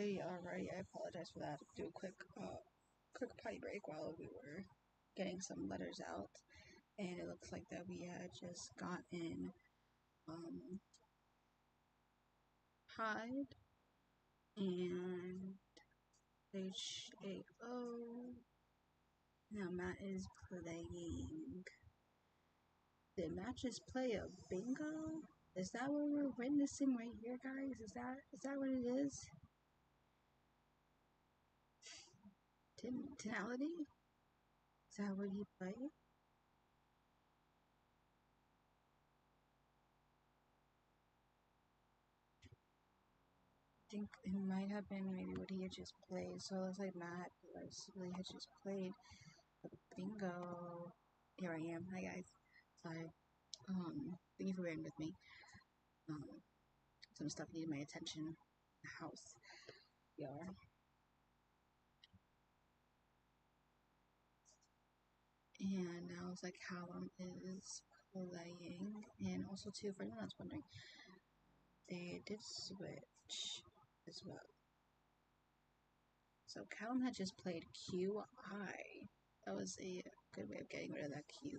Hey, alright, I apologize for that. Do a quick potty break while we were getting some letters out, and it looks like that we had just gotten Hyde and HAO. Now Matt is playing. Did Matt just play a bingo? Is that what we're witnessing right here, guys? Is that what it is? Tonality? Is that what he played? Think it might have been maybe what he had just played. So it looks like Matt really had just played bingo. Here I am. Hi guys. Sorry. Thank you for bearing with me. Some stuff needed my attention in the house. Yeah. And now it's like Callum is playing. And also too, for anyone that's wondering, they did switch as well. So Callum had just played QI. That was a good way of getting rid of that Q,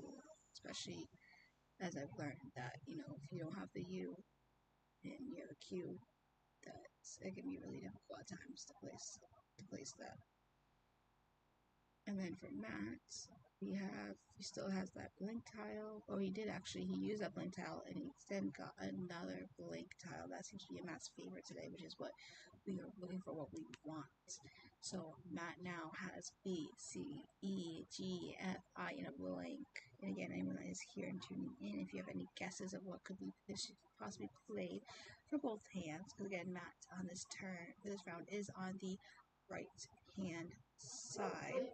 especially as I've learned that, if you don't have the U and you have a Q, it can be really difficult at times to place that. And then for Matt, he still has that blink tile. Oh, he did actually. He used that blink tile and he then got another blink tile. That seems to be Matt's favorite today, which is what we are looking for, what we want. So Matt now has B, C, E, G, F, I in a blank. And again, anyone that is here and tuning in, if you have any guesses of what could be possibly played for both hands, because again, Matt on this turn, for this round, is on the right hand side.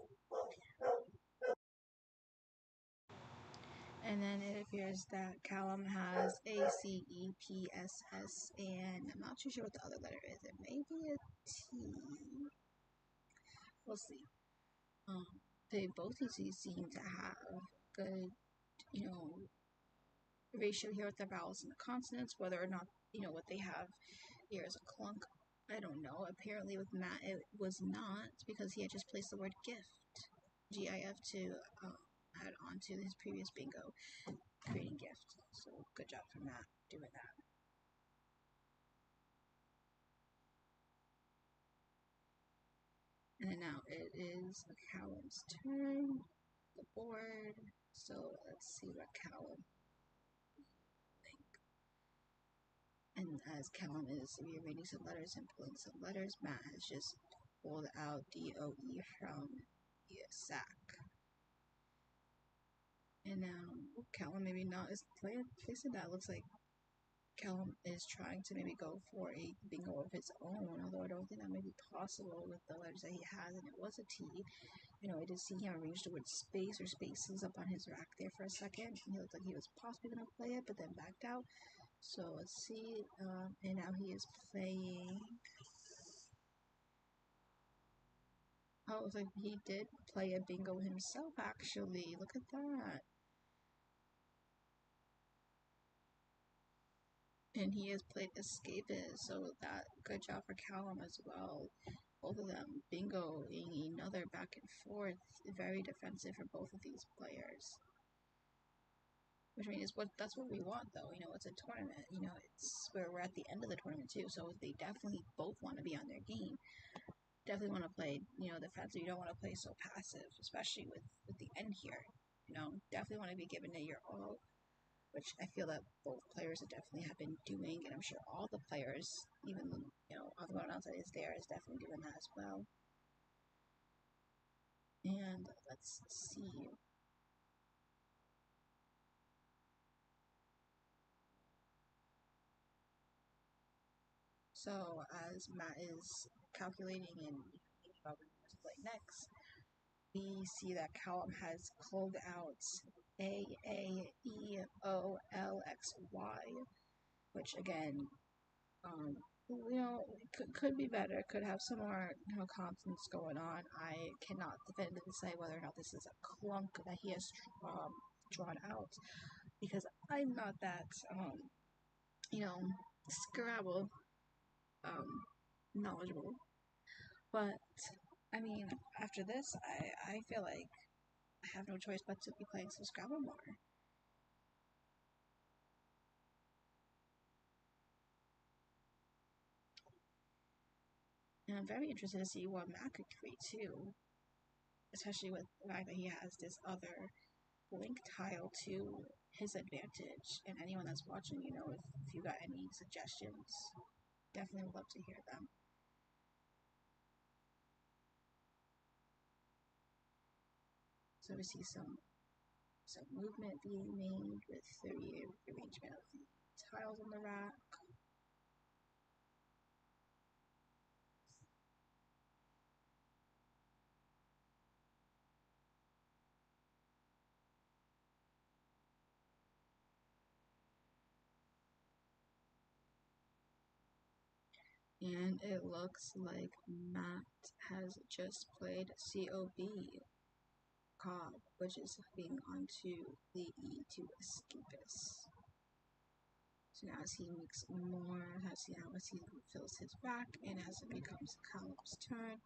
And then it appears that Callum has A, C, E, P, S, S, and I'm not too sure what the other letter is. It may be a T. We'll see. They both seem to have good, ratio here with the vowels and the consonants. Whether or not, what they have here is a clunk, I don't know. Apparently with Matt it was not, because he had just placed the word gift, GIF, to add on to his previous bingo, creating gift. So good job for Matt doing that. And then now it is Callum's turn, the board. So let's see what Callum thinks. And as Callum is rearranging some letters and pulling some letters, Matt has just pulled out DOE from the sack. And now Callum maybe not is placing that. Looks like Callum is trying to maybe go for a bingo of his own, although I don't think that may be possible with the letters that he has, and it was a T. I did see him arrange the word space or spaces up on his rack there for a second. He looked like he was possibly going to play it, but then backed out. So let's see, and now he is playing. Oh, it looks like he did play a bingo himself, actually. Look at that. And he has played Escapist, so that good job for Callum as well. Both of them bingoing another back and forth, very defensive for both of these players. Which means that's what we want, though. It's a tournament. It's where we're at the end of the tournament too, so they definitely both want to be on their game. Definitely want to play, defensive. You don't want to play so passive, especially with the end here. Definitely want to be giving it your all, which I feel that both players definitely have been doing, and I'm sure all the players, even everyone else that is there, is definitely doing that as well. And let's see. So as Matt is calculating and thinking about what he wants to play next, we see that Callum has called out AAEOLXY, which again, could be better. Could have some more, consonants going on. I cannot definitively say whether or not this is a clunk that he has drawn out, because I'm not that, Scrabble knowledgeable. But, I mean, after this, I feel like I have no choice but to be playing some Scrabble more. And I'm very interested to see what Matt could create too, especially with the fact that he has this other link tile to his advantage. And anyone that's watching, if you got any suggestions, definitely would love to hear them. So we see some movement being made with the rearrangement of the tiles on the rack. And it looks like Matt has just played Cobb, which is being onto the E2 Escapist. So now as he makes more, as he fills his back, and as it becomes Callum's turn,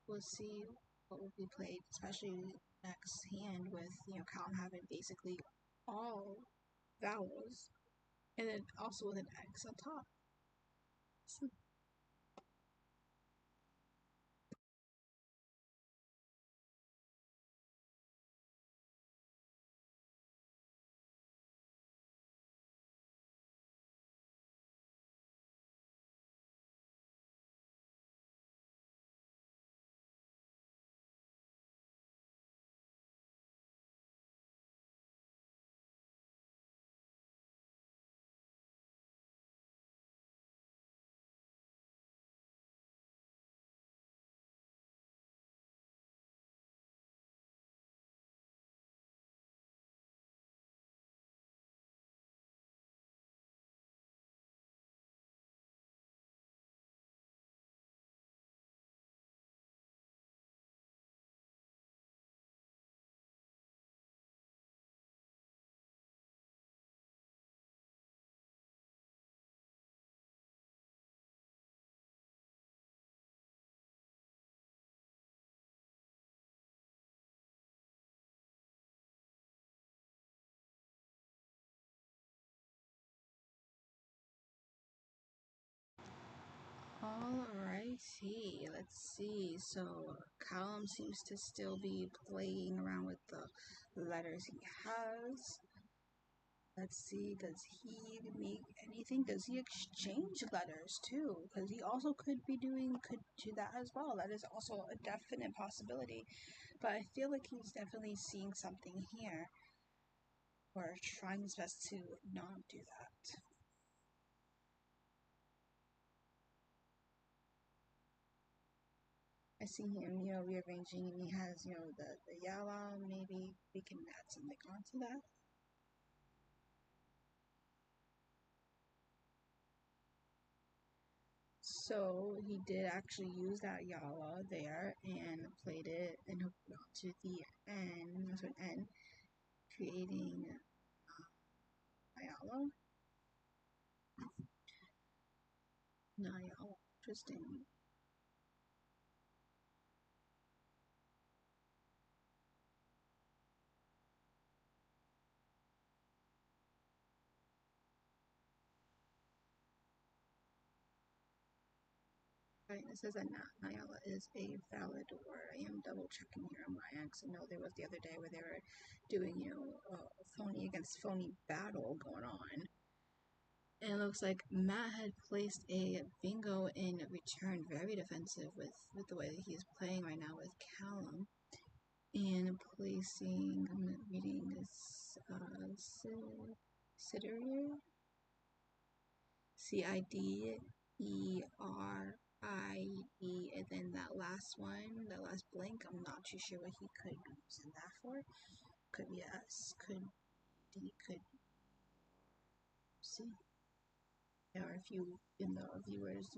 we'll see what will be played, especially next hand with, Callum having basically all vowels, and then also with an X on top. So alrighty, let's see. So Callum seems to still be playing around with the letters he has. Let's see, does he make anything? Does he exchange letters too? Because he also could do that as well. That is also a definite possibility. But I feel like he's definitely seeing something here, or trying his best to not do that. I see him, rearranging, and he has, the yellow. Maybe we can add something onto that. So he did actually use that yellow there and played it and hooked it onto the N, so an N, creating Nyala. Nyala. Interesting. Right, it says that Nyala is a valid word. I am double checking here on my end because I know there was the other day where they were doing, a phony against phony battle going on. And it looks like Matt had placed a bingo in return, very defensive with the way that he's playing right now with Callum. And placing, I'm reading this, Ciderie? Ciderie, and then that last one, that last blank, I'm not too sure what he could be using that for. Could be S, could D, could C. Or if you, in the viewers,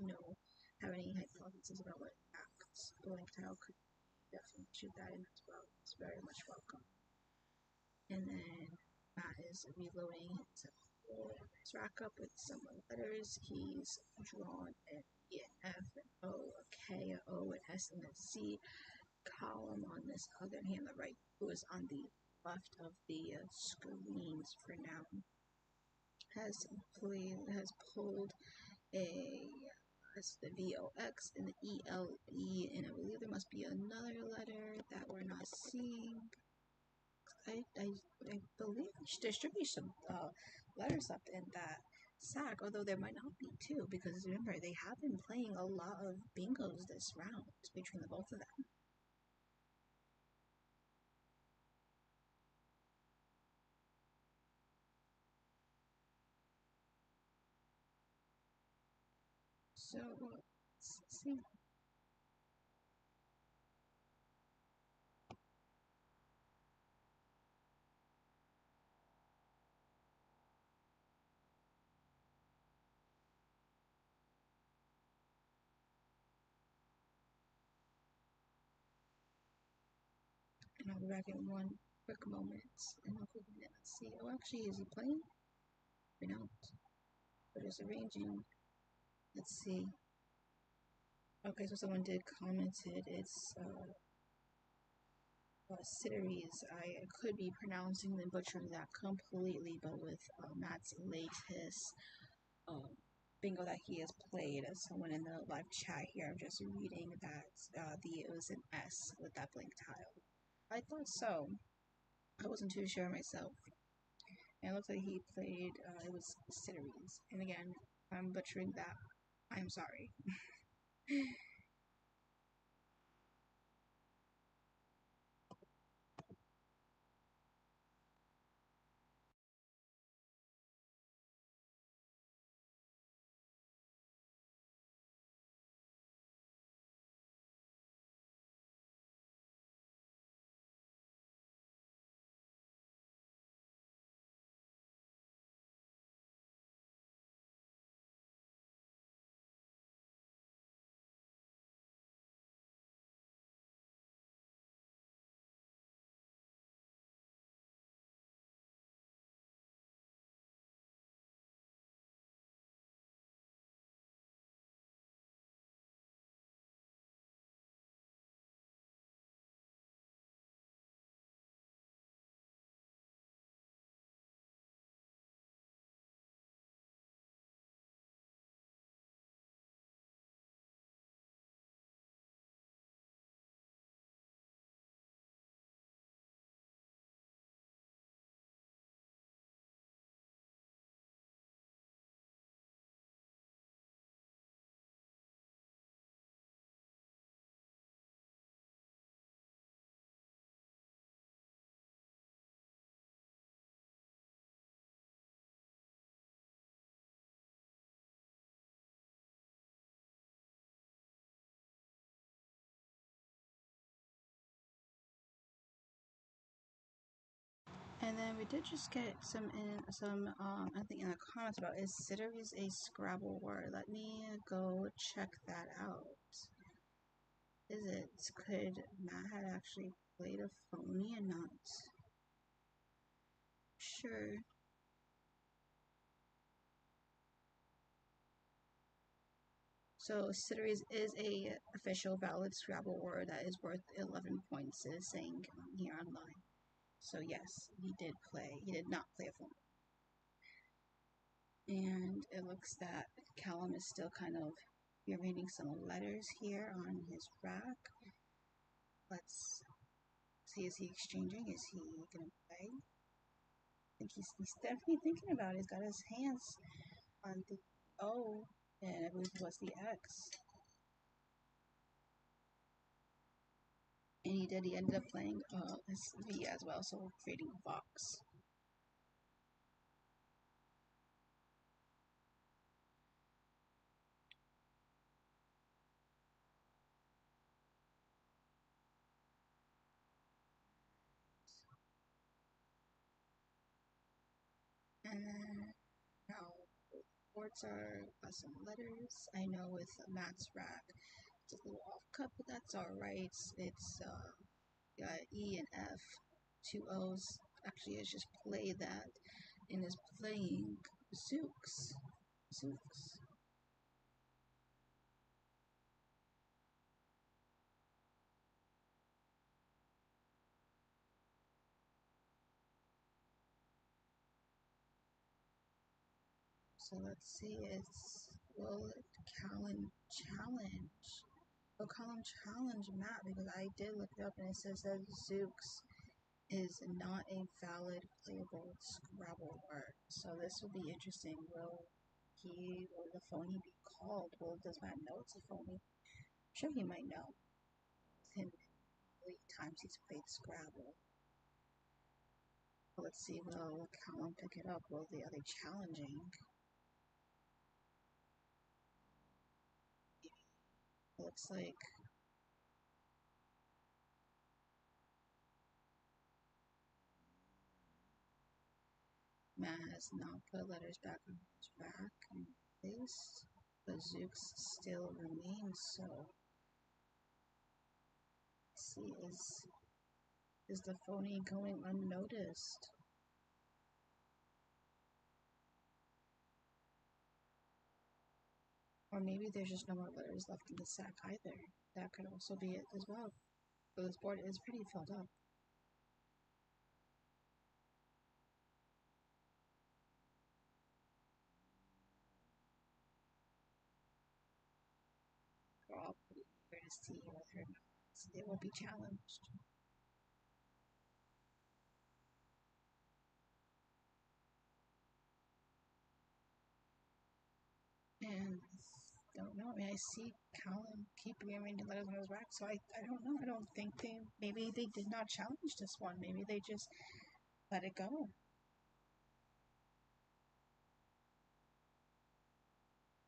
have any hypotheses about what Matt's blank tile could definitely shoot that in as well. It's very much welcome. And then Matt is reloading his rack up with some letters he's drawn and F, O, K, O, and S in the C column on this other hand, the right, who is on the left of the screens for now, has pulled a that's the VOX and the ELE, and I believe there must be another letter that we're not seeing. I believe there should be some letters left in that sack, although there might not be too, because remember, they have been playing a lot of bingos this round between the both of them. So, let's see. And I'll be back in one quick moment. And I'll go in and let's see. Oh, actually, is he playing? Or not? But it's arranging. Let's see. Okay, so someone did commented. It's series. I could be pronouncing and butchering that completely, but with Matt's latest bingo that he has played, as someone in the live chat here, I'm just reading that it was an S with that blank tile. I thought so. I wasn't too sure myself. And it looks like he played, it was series. And again, if I'm butchering that, I'm sorry. And then we did just get some I think in the comments about, is series a Scrabble word? Let me go check that out. Is it? Could Matt had actually played a phony and not sure? So series is a official valid Scrabble word that is worth 11 points. It is saying here online. So yes, he did play. He did not play a phony. And it looks that Callum is still kind of rearranging some letters here on his rack. Let's see, is he exchanging? Is he gonna play? I think he's definitely thinking about it. He's got his hands on the O, and I believe it was the X. And he ended up playing his V as well, so creating a box. And then now boards are some letters. I know with Matt's rack, it's a little off cut, but that's alright. It's got E and F, two O's. Actually, it's just play that, and is playing Zooks. Zooks. So let's see, it's will Callan challenge? Will Callan challenge Matt? Because I did look it up and it says that Zooks is not a valid playable Scrabble word. So this will be interesting. Will the phony be called? Does Matt know it's a phony? I'm sure he might know. Him the times he's played Scrabble. Let's see, will Callum pick it up? Will the other challenging? Looks like Matt has not put letters back on his rack in place. The Zooks still remains so. Let's see, is the phony going unnoticed? Or maybe there's just no more letters left in the sack either. That could also be it as well. But this board is pretty filled up. We're all pretty eager to see whether or not it will be challenged. And I don't know. I mean, I see Callum keep rearranging letters on his rack, so I don't know. I don't think maybe they did not challenge this one. Maybe they just let it go.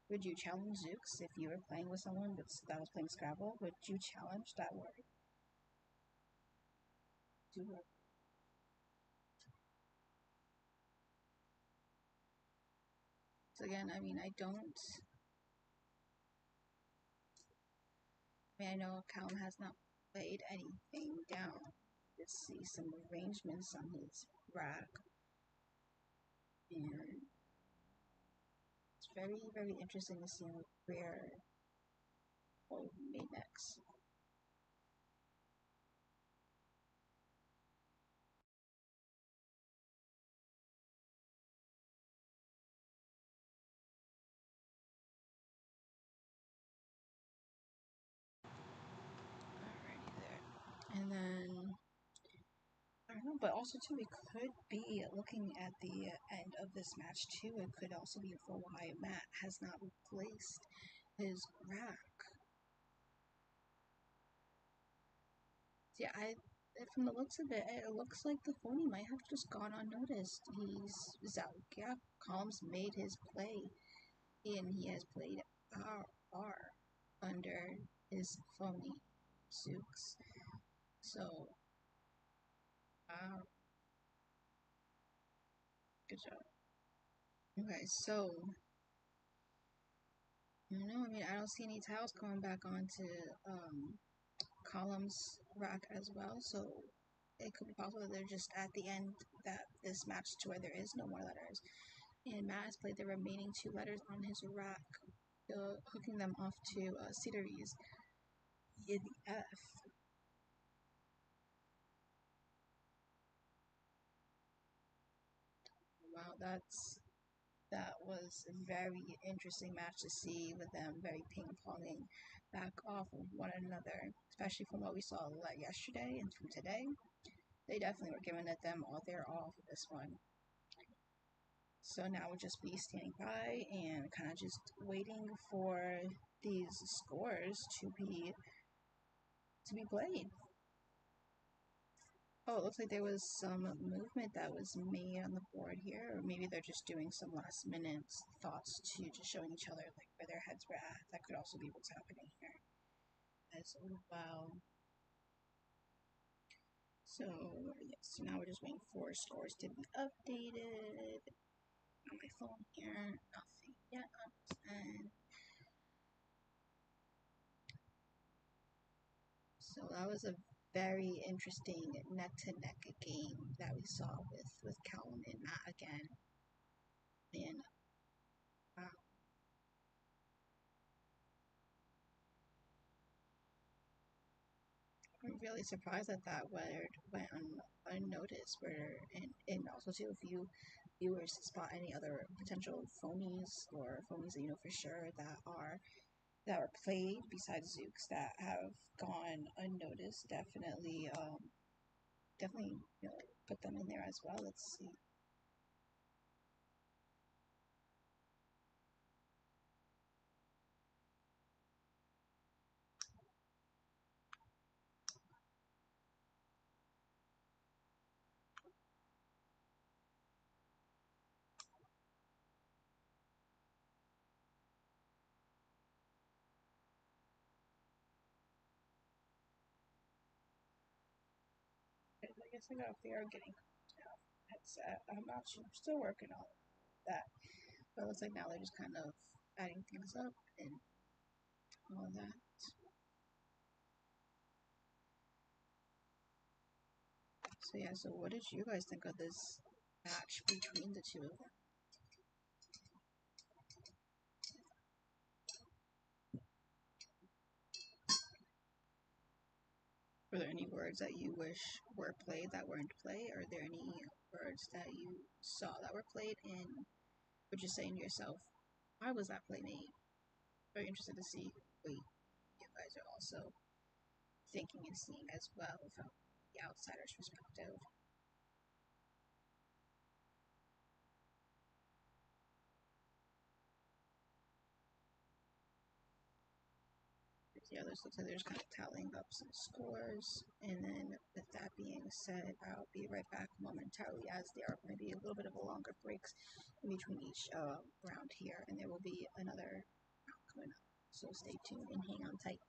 Would you challenge Zooks if you were playing with someone that was playing Scrabble? Would you challenge that word? So again, I mean, I know Callum has not played anything down. Just see some arrangements on his rack. And it's very, very interesting to see where will be next. Alrighty there. And then I don't know, but also too, we could be looking at the end of this match too. It could also be for why Matt has not replaced his rack. Yeah, from the looks of it, it looks like the phony might have just gone unnoticed. Yeah, Calm's made his play, and he has played R under his phony Zooks. So, good job. Okay, so no, I mean I don't see any tiles going back onto Columns rack as well. So it could be possible that they're just at the end that this match to where there is no more letters. And Matt has played the remaining 2 letters on his rack, hooking them off to Cedaries in the F. Wow, that was a very interesting match to see, with them very ping-ponging back off of one another, especially from what we saw yesterday and from today. They definitely were giving it them all their all for this one. So now we'll just be standing by and kind of just waiting for these scores to be played. Oh, it looks like there was some movement that was made on the board here, or maybe they're just doing some last minute thoughts to just showing each other like where their heads were at. That could also be what's happening here as well. So yes, now we're just waiting for scores to be updated on my phone here. Nothing yet. And so that was a very interesting neck-to-neck game that we saw with Callum and Matt again. And I'm really surprised that word went unnoticed. And also too, if you viewers to spot any other potential phonies or phonies that you know for sure that were played besides Zooks that have gone unnoticed. Definitely, you know, like, put them in there as well. Let's see. I guess I got if they are getting headset. I'm not sure. I'm still working on that. But it looks like now they're just kind of adding things up and all that. So yeah, so what did you guys think of this match between the two of them? Were there any words that you wish were played that weren't played? Are there any words that you saw that were played and were just saying to yourself, why was that play made? Very interested to see what you guys are also thinking and seeing as well from the outsider's perspective. Yeah, this looks like they're just kind of tallying up some scores. And then, with that being said, I'll be right back momentarily as there are going to be a little bit of a longer breaks in between each round here, and there will be another round coming up. So stay tuned and hang on tight.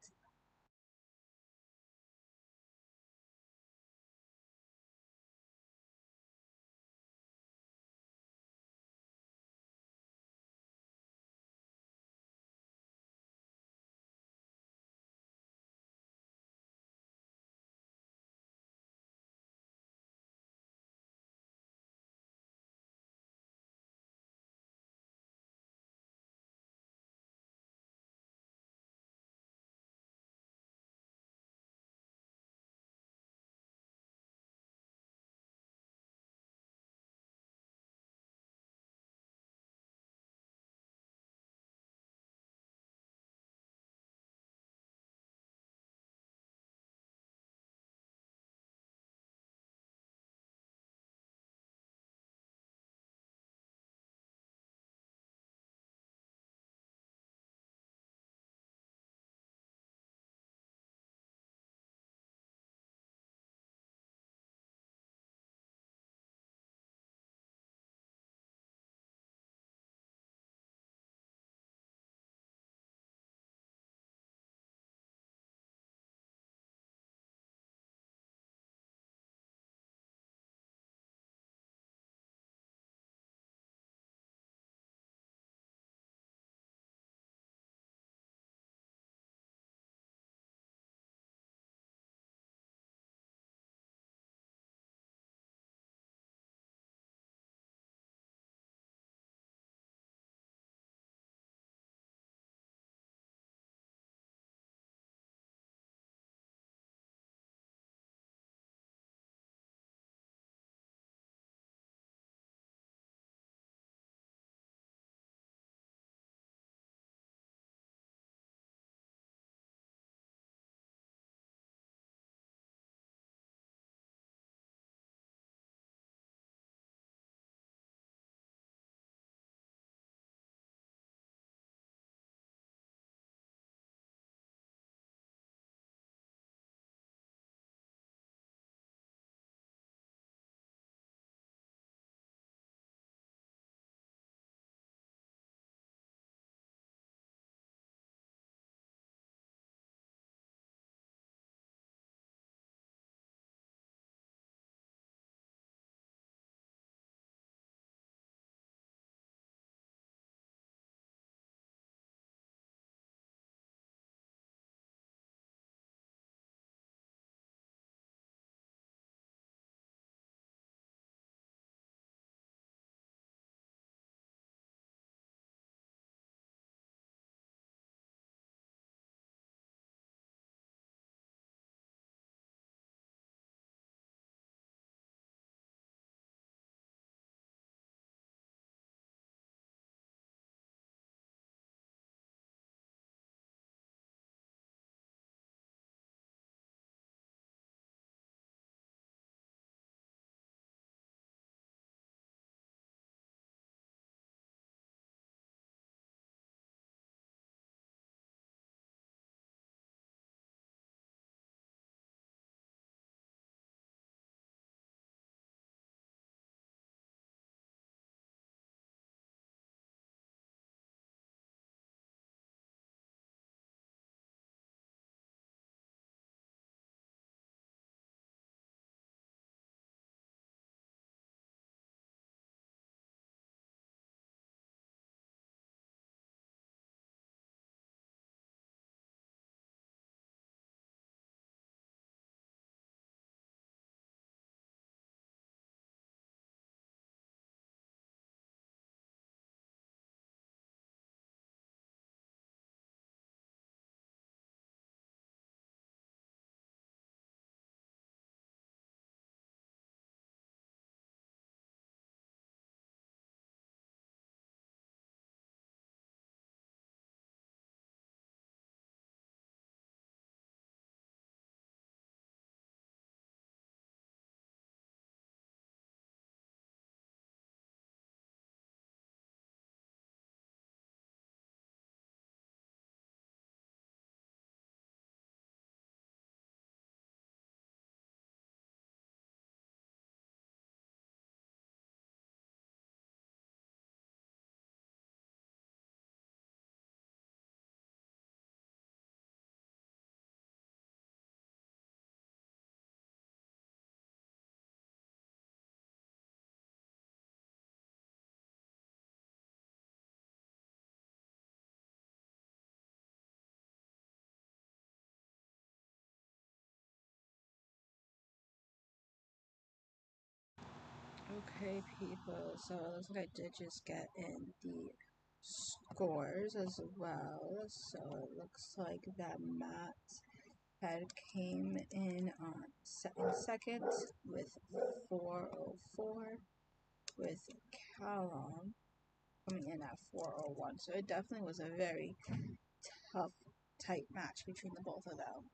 Okay, people, so it looks like I did just get in the scores as well. So it looks like that Matt had came in on second with 404, with Callum coming in at 401. So it definitely was a very tough, tight match between the both of them.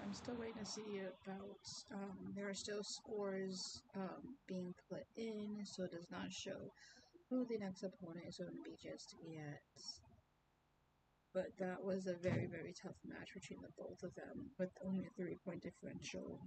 I'm still waiting to see about, there are still scores being put in, so it does not show who the next opponent is going to be just yet. But that was a very, very tough match between the both of them with only a 3-point differential.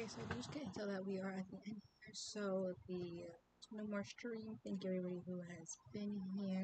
Okay, so you just can't tell that we are at the end here. So the no more stream. Thank you everybody who has been here.